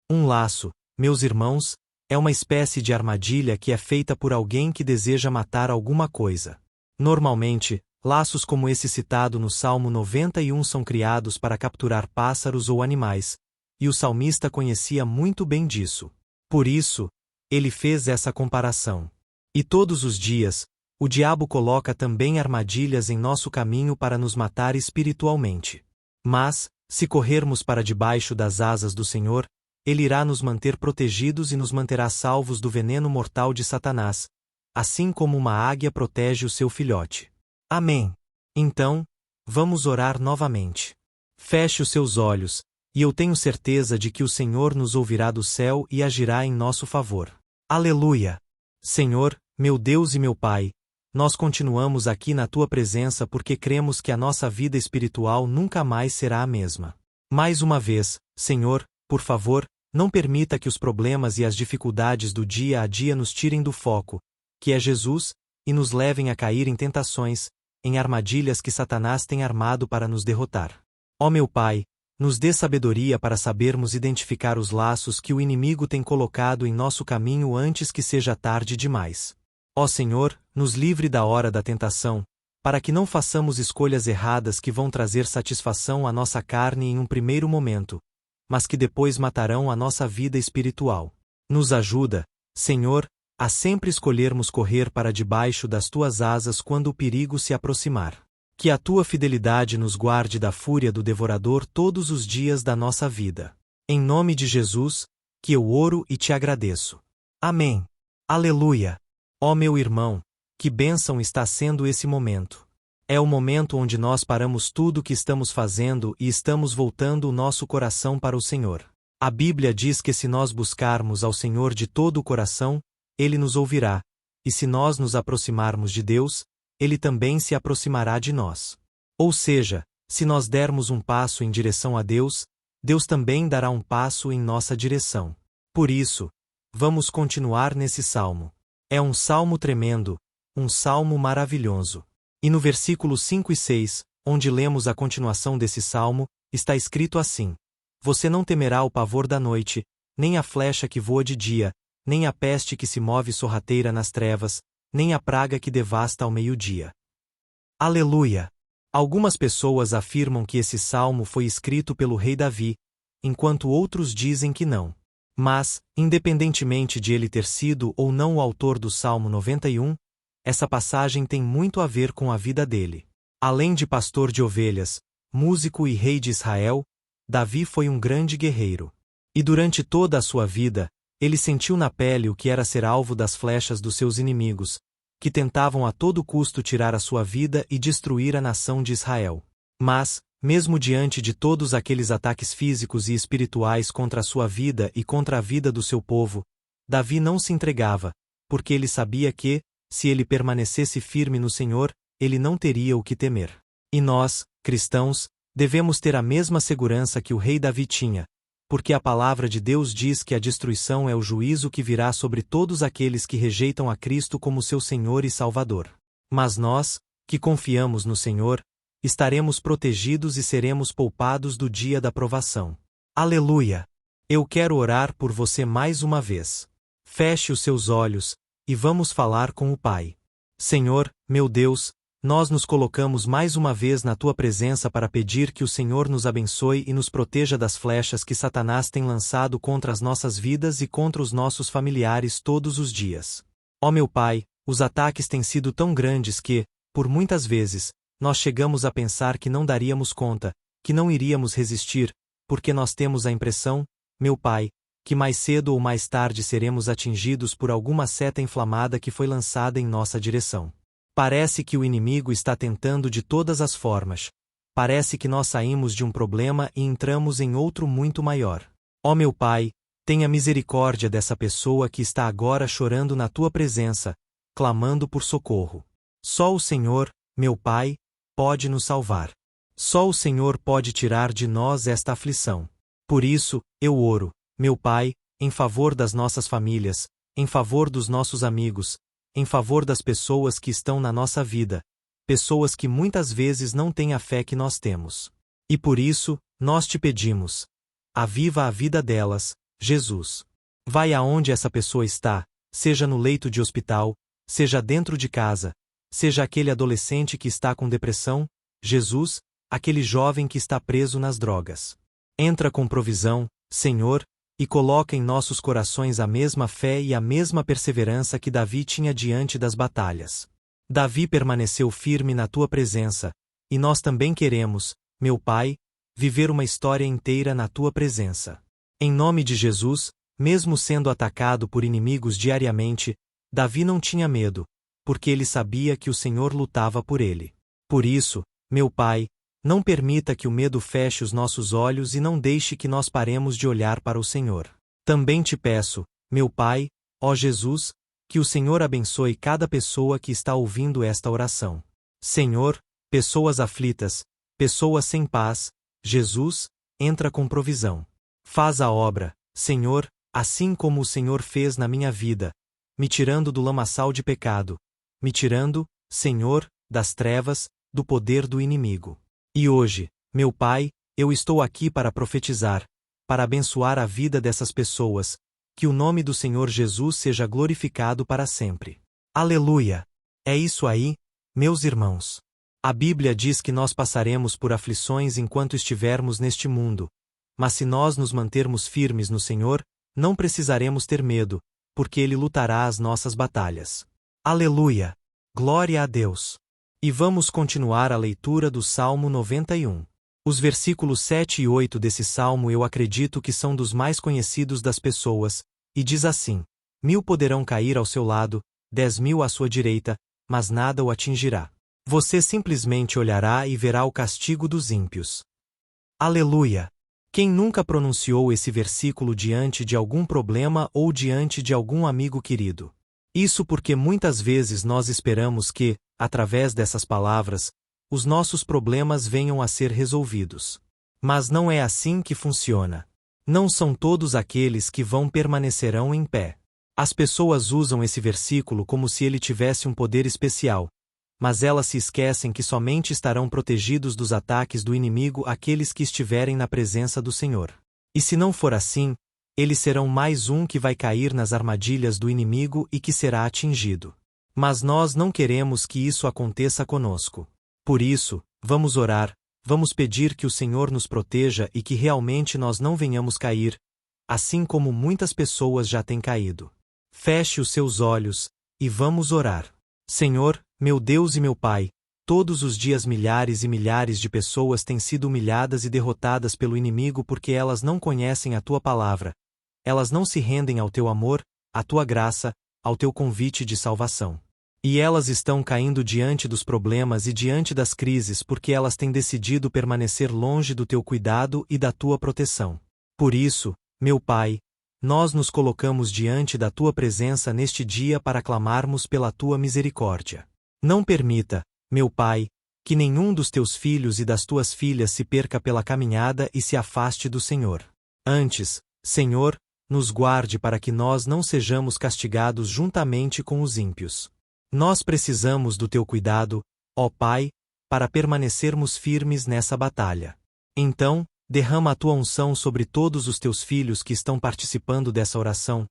Um laço, meus irmãos, é uma espécie de armadilha que é feita por alguém que deseja matar alguma coisa. Normalmente, laços como esse citado no Salmo 91 são criados para capturar pássaros ou animais, e o salmista conhecia muito bem disso. Por isso, ele fez essa comparação. E todos os dias, o diabo coloca também armadilhas em nosso caminho para nos matar espiritualmente. Mas, se corrermos para debaixo das asas do Senhor, Ele irá nos manter protegidos e nos manterá salvos do veneno mortal de Satanás, assim como uma águia protege o seu filhote. Amém. Então, vamos orar novamente. Feche os seus olhos, e eu tenho certeza de que o Senhor nos ouvirá do céu e agirá em nosso favor. Aleluia! Senhor, meu Deus e meu Pai, nós continuamos aqui na Tua presença porque cremos que a nossa vida espiritual nunca mais será a mesma. Mais uma vez, Senhor, por favor, não permita que os problemas e as dificuldades do dia a dia nos tirem do foco, que é Jesus, e nos levem a cair em tentações, em armadilhas que Satanás tem armado para nos derrotar. Ó meu Pai, nos dê sabedoria para sabermos identificar os laços que o inimigo tem colocado em nosso caminho antes que seja tarde demais. Ó Senhor, nos livre da hora da tentação, para que não façamos escolhas erradas que vão trazer satisfação à nossa carne em um primeiro momento, mas que depois matarão a nossa vida espiritual. Nos ajuda, Senhor, a sempre escolhermos correr para debaixo das Tuas asas quando o perigo se aproximar. Que a Tua fidelidade nos guarde da fúria do devorador todos os dias da nossa vida. Em nome de Jesus, que eu oro e te agradeço. Amém. Aleluia. Ó meu irmão, que bênção está sendo esse momento. É o momento onde nós paramos tudo o que estamos fazendo e estamos voltando o nosso coração para o Senhor. A Bíblia diz que se nós buscarmos ao Senhor de todo o coração, Ele nos ouvirá, e se nós nos aproximarmos de Deus, Ele também se aproximará de nós. Ou seja, se nós dermos um passo em direção a Deus, Deus também dará um passo em nossa direção. Por isso, vamos continuar nesse salmo. É um salmo tremendo, um salmo maravilhoso. E no versículo 5 e 6, onde lemos a continuação desse salmo, está escrito assim: Você não temerá o pavor da noite, nem a flecha que voa de dia, nem a peste que se move sorrateira nas trevas, nem a praga que devasta ao meio-dia. Aleluia! Algumas pessoas afirmam que esse salmo foi escrito pelo rei Davi, enquanto outros dizem que não. Mas, independentemente de ele ter sido ou não o autor do Salmo 91, essa passagem tem muito a ver com a vida dele. Além de pastor de ovelhas, músico e rei de Israel, Davi foi um grande guerreiro. E durante toda a sua vida, ele sentiu na pele o que era ser alvo das flechas dos seus inimigos, que tentavam a todo custo tirar a sua vida e destruir a nação de Israel. Mas, mesmo diante de todos aqueles ataques físicos e espirituais contra a sua vida e contra a vida do seu povo, Davi não se entregava, porque ele sabia que, se ele permanecesse firme no Senhor, ele não teria o que temer. E nós, cristãos, devemos ter a mesma segurança que o rei Davi tinha, porque a palavra de Deus diz que a destruição é o juízo que virá sobre todos aqueles que rejeitam a Cristo como seu Senhor e Salvador. Mas nós, que confiamos no Senhor, estaremos protegidos e seremos poupados do dia da provação. Aleluia! Eu quero orar por você mais uma vez. Feche os seus olhos, e vamos falar com o Pai. Senhor, meu Deus, nós nos colocamos mais uma vez na Tua presença para pedir que o Senhor nos abençoe e nos proteja das flechas que Satanás tem lançado contra as nossas vidas e contra os nossos familiares todos os dias. Ó meu Pai, os ataques têm sido tão grandes que, por muitas vezes, nós chegamos a pensar que não daríamos conta, que não iríamos resistir, porque nós temos a impressão, meu Pai, que mais cedo ou mais tarde seremos atingidos por alguma seta inflamada que foi lançada em nossa direção. Parece que o inimigo está tentando de todas as formas. Parece que nós saímos de um problema e entramos em outro muito maior. Ó meu Pai, tenha misericórdia dessa pessoa que está agora chorando na Tua presença, clamando por socorro. Só o Senhor, meu Pai, pode nos salvar. Só o Senhor pode tirar de nós esta aflição. Por isso, eu oro, meu Pai, em favor das nossas famílias, em favor dos nossos amigos, em favor das pessoas que estão na nossa vida, pessoas que muitas vezes não têm a fé que nós temos. E por isso, nós te pedimos: aviva a vida delas, Jesus. Vai aonde essa pessoa está, seja no leito de hospital, seja dentro de casa, seja aquele adolescente que está com depressão, Jesus, aquele jovem que está preso nas drogas. Entra com provisão, Senhor, e coloca em nossos corações a mesma fé e a mesma perseverança que Davi tinha diante das batalhas. Davi permaneceu firme na Tua presença, e nós também queremos, meu Pai, viver uma história inteira na Tua presença. Em nome de Jesus, mesmo sendo atacado por inimigos diariamente, Davi não tinha medo, porque ele sabia que o Senhor lutava por ele. Por isso, meu Pai, não permita que o medo feche os nossos olhos e não deixe que nós paremos de olhar para o Senhor. Também te peço, meu Pai, ó Jesus, que o Senhor abençoe cada pessoa que está ouvindo esta oração. Senhor, pessoas aflitas, pessoas sem paz, Jesus, entra com provisão. Faz a obra, Senhor, assim como o Senhor fez na minha vida, me tirando do lamaçal de pecado, me tirando, Senhor, das trevas, do poder do inimigo. E hoje, meu Pai, eu estou aqui para profetizar, para abençoar a vida dessas pessoas, que o nome do Senhor Jesus seja glorificado para sempre. Aleluia! É isso aí, meus irmãos. A Bíblia diz que nós passaremos por aflições enquanto estivermos neste mundo, mas se nós nos mantermos firmes no Senhor, não precisaremos ter medo, porque Ele lutará as nossas batalhas. Aleluia! Glória a Deus! E vamos continuar a leitura do Salmo 91. Os versículos 7 e 8 desse salmo eu acredito que são dos mais conhecidos das pessoas, e diz assim: 1000 poderão cair ao seu lado, 10.000 à sua direita, mas nada o atingirá. Você simplesmente olhará e verá o castigo dos ímpios. Aleluia! Quem nunca pronunciou esse versículo diante de algum problema ou diante de algum amigo querido? Isso porque muitas vezes nós esperamos que, através dessas palavras, os nossos problemas venham a ser resolvidos. Mas não é assim que funciona. Não são todos aqueles que permanecerão em pé. As pessoas usam esse versículo como se ele tivesse um poder especial, mas elas se esquecem que somente estarão protegidos dos ataques do inimigo aqueles que estiverem na presença do Senhor. E se não for assim, eles serão mais um que vai cair nas armadilhas do inimigo e que será atingido. Mas nós não queremos que isso aconteça conosco. Por isso, vamos orar, vamos pedir que o Senhor nos proteja e que realmente nós não venhamos cair, assim como muitas pessoas já têm caído. Feche os seus olhos, e vamos orar. Senhor, meu Deus e meu Pai, todos os dias milhares e milhares de pessoas têm sido humilhadas e derrotadas pelo inimigo porque elas não conhecem a Tua palavra. Elas não se rendem ao Teu amor, à Tua graça, ao Teu convite de salvação. E elas estão caindo diante dos problemas e diante das crises porque elas têm decidido permanecer longe do Teu cuidado e da Tua proteção. Por isso, meu Pai, nós nos colocamos diante da Tua presença neste dia para clamarmos pela Tua misericórdia. Não permita, meu Pai, que nenhum dos Teus filhos e das Tuas filhas se perca pela caminhada e se afaste do Senhor. Antes, Senhor, nos guarde para que nós não sejamos castigados juntamente com os ímpios. Nós precisamos do Teu cuidado, ó Pai, para permanecermos firmes nessa batalha. Então, derrama a Tua unção sobre todos os Teus filhos que estão participando dessa oração,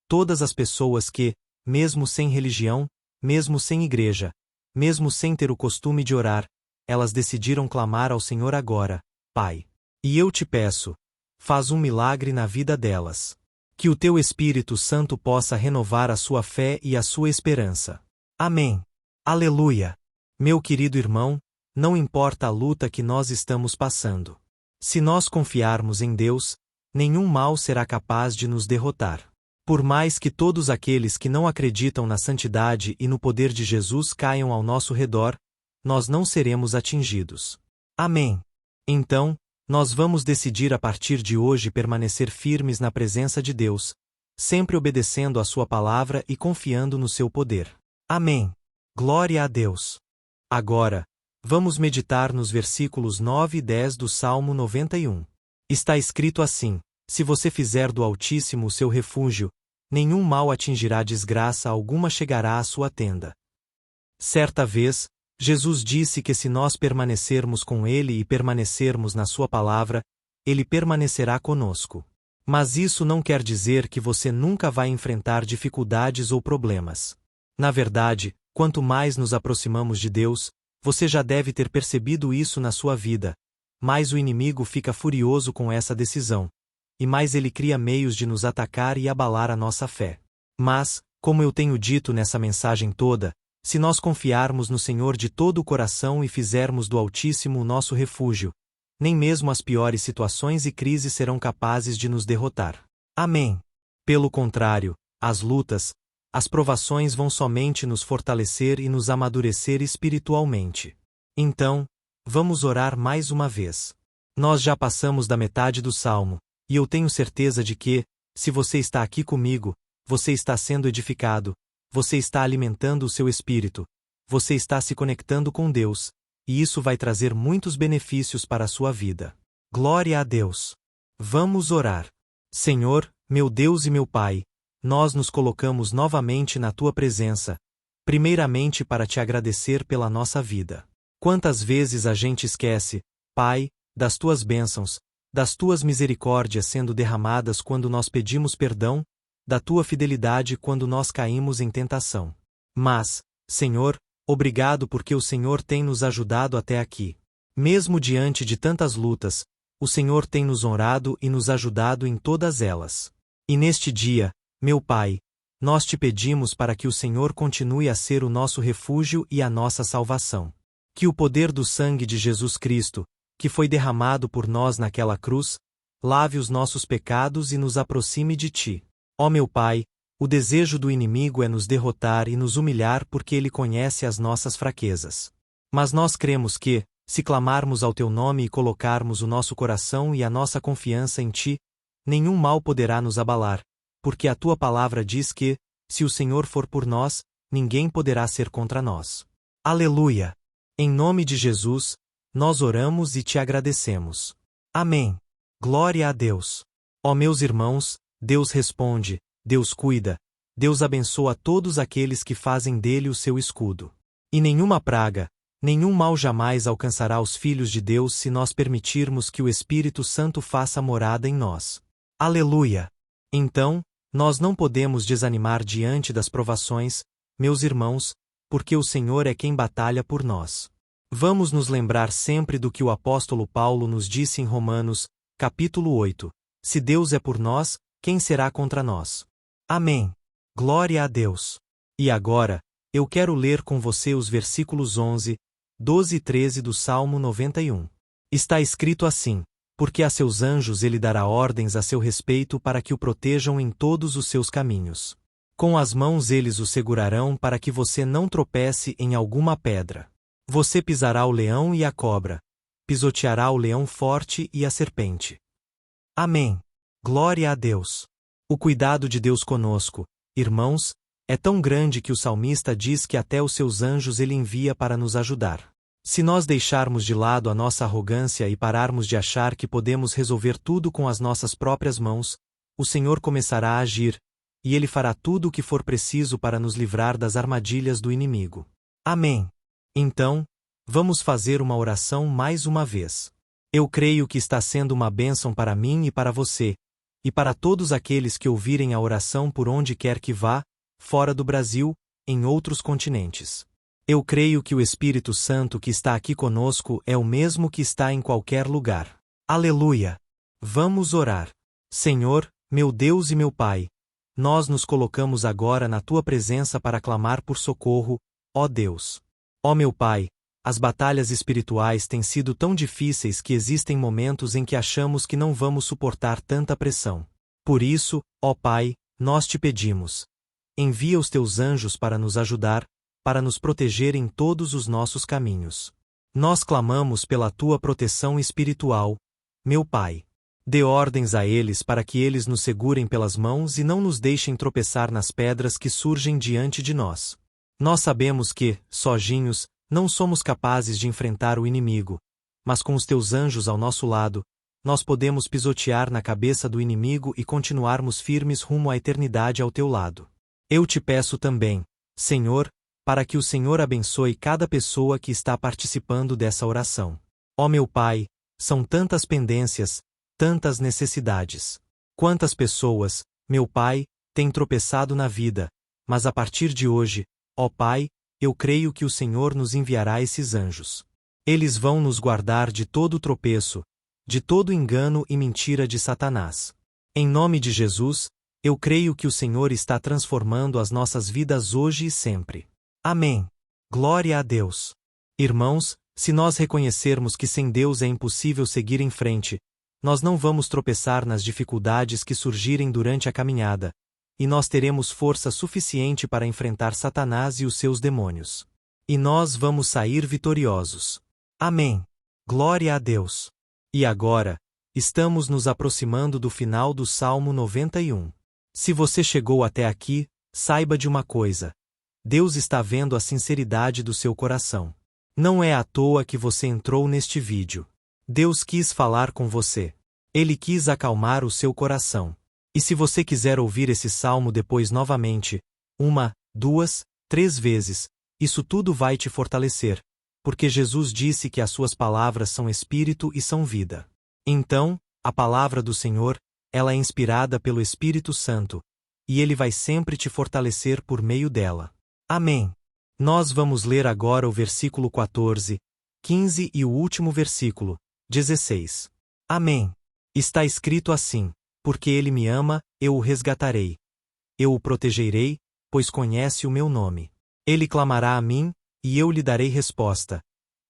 todas as pessoas que, mesmo sem religião, mesmo sem igreja, mesmo sem ter o costume de orar, elas decidiram clamar ao Senhor agora, Pai. E eu te peço, faz um milagre na vida delas. Que o Teu Espírito Santo possa renovar a sua fé e a sua esperança. Amém. Aleluia. Meu querido irmão, não importa a luta que nós estamos passando. Se nós confiarmos em Deus, nenhum mal será capaz de nos derrotar. Por mais que todos aqueles que não acreditam na santidade e no poder de Jesus caiam ao nosso redor, nós não seremos atingidos. Amém. Então, nós vamos decidir a partir de hoje permanecer firmes na presença de Deus, sempre obedecendo a Sua palavra e confiando no seu poder. Amém. Glória a Deus. Agora, vamos meditar nos versículos 9 e 10 do Salmo 91. Está escrito assim: Se você fizer do Altíssimo o seu refúgio, nenhum mal atingirá, desgraça alguma chegará à sua tenda. Certa vez, Jesus disse que se nós permanecermos com Ele e permanecermos na Sua palavra, Ele permanecerá conosco. Mas isso não quer dizer que você nunca vai enfrentar dificuldades ou problemas. Na verdade, quanto mais nos aproximamos de Deus, você já deve ter percebido isso na sua vida, mais o inimigo fica furioso com essa decisão, e mais ele cria meios de nos atacar e abalar a nossa fé. Mas, como eu tenho dito nessa mensagem toda, se nós confiarmos no Senhor de todo o coração e fizermos do Altíssimo o nosso refúgio, nem mesmo as piores situações e crises serão capazes de nos derrotar. Amém. Pelo contrário, as lutas, as provações vão somente nos fortalecer e nos amadurecer espiritualmente. Então, vamos orar mais uma vez. Nós já passamos da metade do salmo, e eu tenho certeza de que, se você está aqui comigo, você está sendo edificado, você está alimentando o seu espírito, você está se conectando com Deus, e isso vai trazer muitos benefícios para a sua vida. Glória a Deus. Vamos orar. Senhor, meu Deus e meu Pai, nós nos colocamos novamente na Tua presença, primeiramente para te agradecer pela nossa vida. Quantas vezes a gente esquece, Pai, das tuas bênçãos, das tuas misericórdias sendo derramadas quando nós pedimos perdão, da tua fidelidade quando nós caímos em tentação. Mas, Senhor, obrigado porque o Senhor tem nos ajudado até aqui. Mesmo diante de tantas lutas, o Senhor tem nos honrado e nos ajudado em todas elas. E neste dia, meu Pai, nós te pedimos para que o Senhor continue a ser o nosso refúgio e a nossa salvação. Que o poder do sangue de Jesus Cristo, que foi derramado por nós naquela cruz, lave os nossos pecados e nos aproxime de ti. Ó meu Pai, o desejo do inimigo é nos derrotar e nos humilhar porque ele conhece as nossas fraquezas. Mas nós cremos que, se clamarmos ao teu nome e colocarmos o nosso coração e a nossa confiança em ti, nenhum mal poderá nos abalar, porque a tua palavra diz que, se o Senhor for por nós, ninguém poderá ser contra nós. Aleluia! Em nome de Jesus, nós oramos e te agradecemos. Amém. Glória a Deus. Ó meus irmãos, Deus responde, Deus cuida, Deus abençoa todos aqueles que fazem dele o seu escudo. E nenhuma praga, nenhum mal jamais alcançará os filhos de Deus se nós permitirmos que o Espírito Santo faça morada em nós. Aleluia! Então, nós não podemos desanimar diante das provações, meus irmãos, porque o Senhor é quem batalha por nós. Vamos nos lembrar sempre do que o apóstolo Paulo nos disse em Romanos, capítulo 8. Se Deus é por nós, quem será contra nós? Amém. Glória a Deus. E agora, eu quero ler com você os versículos 11, 12 e 13 do Salmo 91. Está escrito assim: porque a seus anjos ele dará ordens a seu respeito para que o protejam em todos os seus caminhos. Com as mãos eles o segurarão para que você não tropece em alguma pedra. Você pisará o leão e a cobra, pisoteará o leão forte e a serpente. Amém. Glória a Deus. O cuidado de Deus conosco, irmãos, é tão grande que o salmista diz que até os seus anjos ele envia para nos ajudar. Se nós deixarmos de lado a nossa arrogância e pararmos de achar que podemos resolver tudo com as nossas próprias mãos, o Senhor começará a agir, e Ele fará tudo o que for preciso para nos livrar das armadilhas do inimigo. Amém. Então, vamos fazer uma oração mais uma vez. Eu creio que está sendo uma bênção para mim e para você, e para todos aqueles que ouvirem a oração por onde quer que vá, fora do Brasil, em outros continentes. Eu creio que o Espírito Santo que está aqui conosco é o mesmo que está em qualquer lugar. Aleluia! Vamos orar. Senhor, meu Deus e meu Pai, nós nos colocamos agora na Tua presença para clamar por socorro, ó Deus. Ó meu Pai, as batalhas espirituais têm sido tão difíceis que existem momentos em que achamos que não vamos suportar tanta pressão. Por isso, ó Pai, nós te pedimos. Envia os Teus anjos para nos ajudar, para nos proteger em todos os nossos caminhos. Nós clamamos pela Tua proteção espiritual, meu Pai. Dê ordens a eles para que eles nos segurem pelas mãos e não nos deixem tropeçar nas pedras que surgem diante de nós. Nós sabemos que, sozinhos, não somos capazes de enfrentar o inimigo, mas com os Teus anjos ao nosso lado, nós podemos pisotear na cabeça do inimigo e continuarmos firmes rumo à eternidade ao Teu lado. Eu te peço também, Senhor, para que o Senhor abençoe cada pessoa que está participando dessa oração. Ó meu Pai, são tantas pendências, tantas necessidades. Quantas pessoas, meu Pai, têm tropeçado na vida, mas a partir de hoje, ó Pai, eu creio que o Senhor nos enviará esses anjos. Eles vão nos guardar de todo tropeço, de todo engano e mentira de Satanás. Em nome de Jesus, eu creio que o Senhor está transformando as nossas vidas hoje e sempre. Amém. Glória a Deus. Irmãos, se nós reconhecermos que sem Deus é impossível seguir em frente, nós não vamos tropeçar nas dificuldades que surgirem durante a caminhada, e nós teremos força suficiente para enfrentar Satanás e os seus demônios. E nós vamos sair vitoriosos. Amém. Glória a Deus. E agora, estamos nos aproximando do final do Salmo 91. Se você chegou até aqui, saiba de uma coisa. Deus está vendo a sinceridade do seu coração. Não é à toa que você entrou neste vídeo. Deus quis falar com você. Ele quis acalmar o seu coração. E se você quiser ouvir esse salmo depois novamente, 1, 2, 3 vezes, isso tudo vai te fortalecer, porque Jesus disse que as suas palavras são espírito e são vida. Então, a palavra do Senhor, ela é inspirada pelo Espírito Santo, e ele vai sempre te fortalecer por meio dela. Amém. Nós vamos ler agora o versículo 14, 15 e o último versículo, 16. Amém. Está escrito assim: porque ele me ama, eu o resgatarei. Eu o protegerei, pois conhece o meu nome. Ele clamará a mim, e eu lhe darei resposta.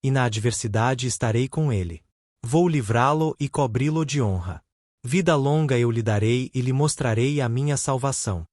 E na adversidade estarei com ele. Vou livrá-lo e cobri-lo de honra. Vida longa eu lhe darei e lhe mostrarei a minha salvação.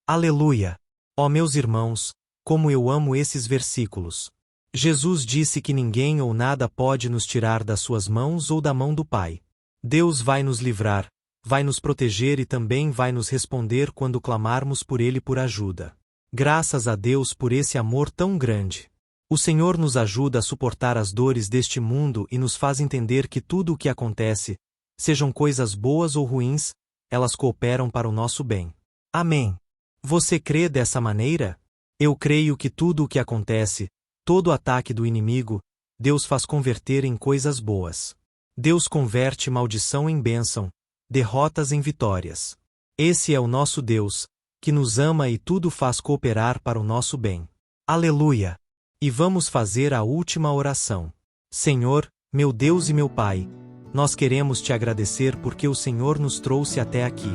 Aleluia! Ó meus irmãos, como eu amo esses versículos. Jesus disse que ninguém ou nada pode nos tirar das suas mãos ou da mão do Pai. Deus vai nos livrar, vai nos proteger e também vai nos responder quando clamarmos por Ele por ajuda. Graças a Deus por esse amor tão grande. O Senhor nos ajuda a suportar as dores deste mundo e nos faz entender que tudo o que acontece, sejam coisas boas ou ruins, elas cooperam para o nosso bem. Amém. Você crê dessa maneira? Eu creio que tudo o que acontece, todo ataque do inimigo, Deus faz converter em coisas boas. Deus converte maldição em bênção, derrotas em vitórias. Esse é o nosso Deus, que nos ama e tudo faz cooperar para o nosso bem. Aleluia! E vamos fazer a última oração. Senhor, meu Deus e meu Pai, nós queremos te agradecer porque o Senhor nos trouxe até aqui.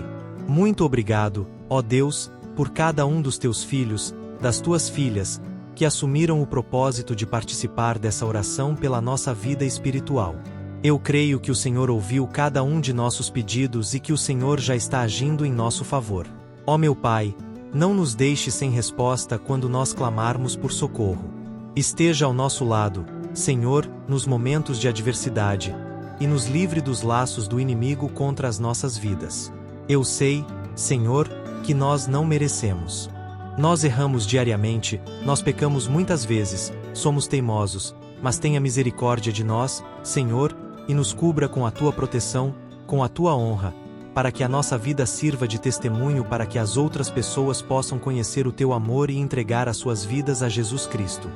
Muito obrigado, ó Deus, por cada um dos teus filhos, das tuas filhas, que assumiram o propósito de participar dessa oração pela nossa vida espiritual. Eu creio que o Senhor ouviu cada um de nossos pedidos e que o Senhor já está agindo em nosso favor. Ó meu Pai, não nos deixe sem resposta quando nós clamarmos por socorro. Esteja ao nosso lado, Senhor, nos momentos de adversidade, e nos livre dos laços do inimigo contra as nossas vidas. Eu sei, Senhor, que nós não merecemos. Nós erramos diariamente, nós pecamos muitas vezes, somos teimosos, mas tenha misericórdia de nós, Senhor, e nos cubra com a tua proteção, com a tua honra, para que a nossa vida sirva de testemunho para que as outras pessoas possam conhecer o teu amor e entregar as suas vidas a Jesus Cristo.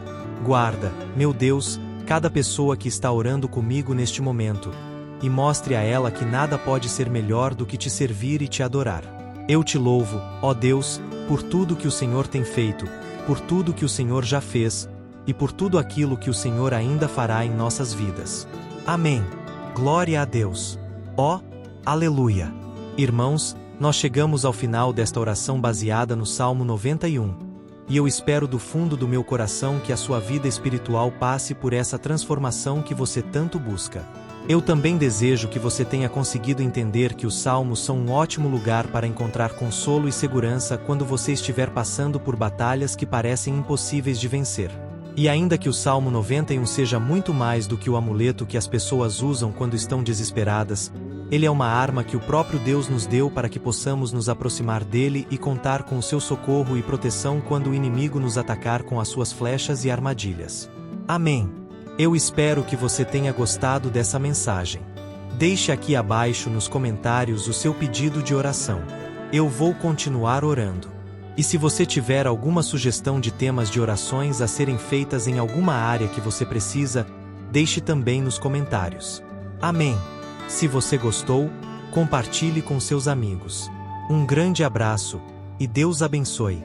Guarda, meu Deus, cada pessoa que está orando comigo neste momento, e mostre a ela que nada pode ser melhor do que te servir e te adorar. Eu te louvo, ó Deus, por tudo que o Senhor tem feito, por tudo que o Senhor já fez, e por tudo aquilo que o Senhor ainda fará em nossas vidas. Amém. Glória a Deus. Ó, aleluia. Irmãos, nós chegamos ao final desta oração baseada no Salmo 91. E eu espero do fundo do meu coração que a sua vida espiritual passe por essa transformação que você tanto busca. Eu também desejo que você tenha conseguido entender que os salmos são um ótimo lugar para encontrar consolo e segurança quando você estiver passando por batalhas que parecem impossíveis de vencer. E ainda que o Salmo 91 seja muito mais do que o amuleto que as pessoas usam quando estão desesperadas, ele é uma arma que o próprio Deus nos deu para que possamos nos aproximar dele e contar com o seu socorro e proteção quando o inimigo nos atacar com as suas flechas e armadilhas. Amém. Eu espero que você tenha gostado dessa mensagem. Deixe aqui abaixo nos comentários o seu pedido de oração. Eu vou continuar orando. E se você tiver alguma sugestão de temas de orações a serem feitas em alguma área que você precisa, deixe também nos comentários. Amém. Se você gostou, compartilhe com seus amigos. Um grande abraço, e Deus abençoe.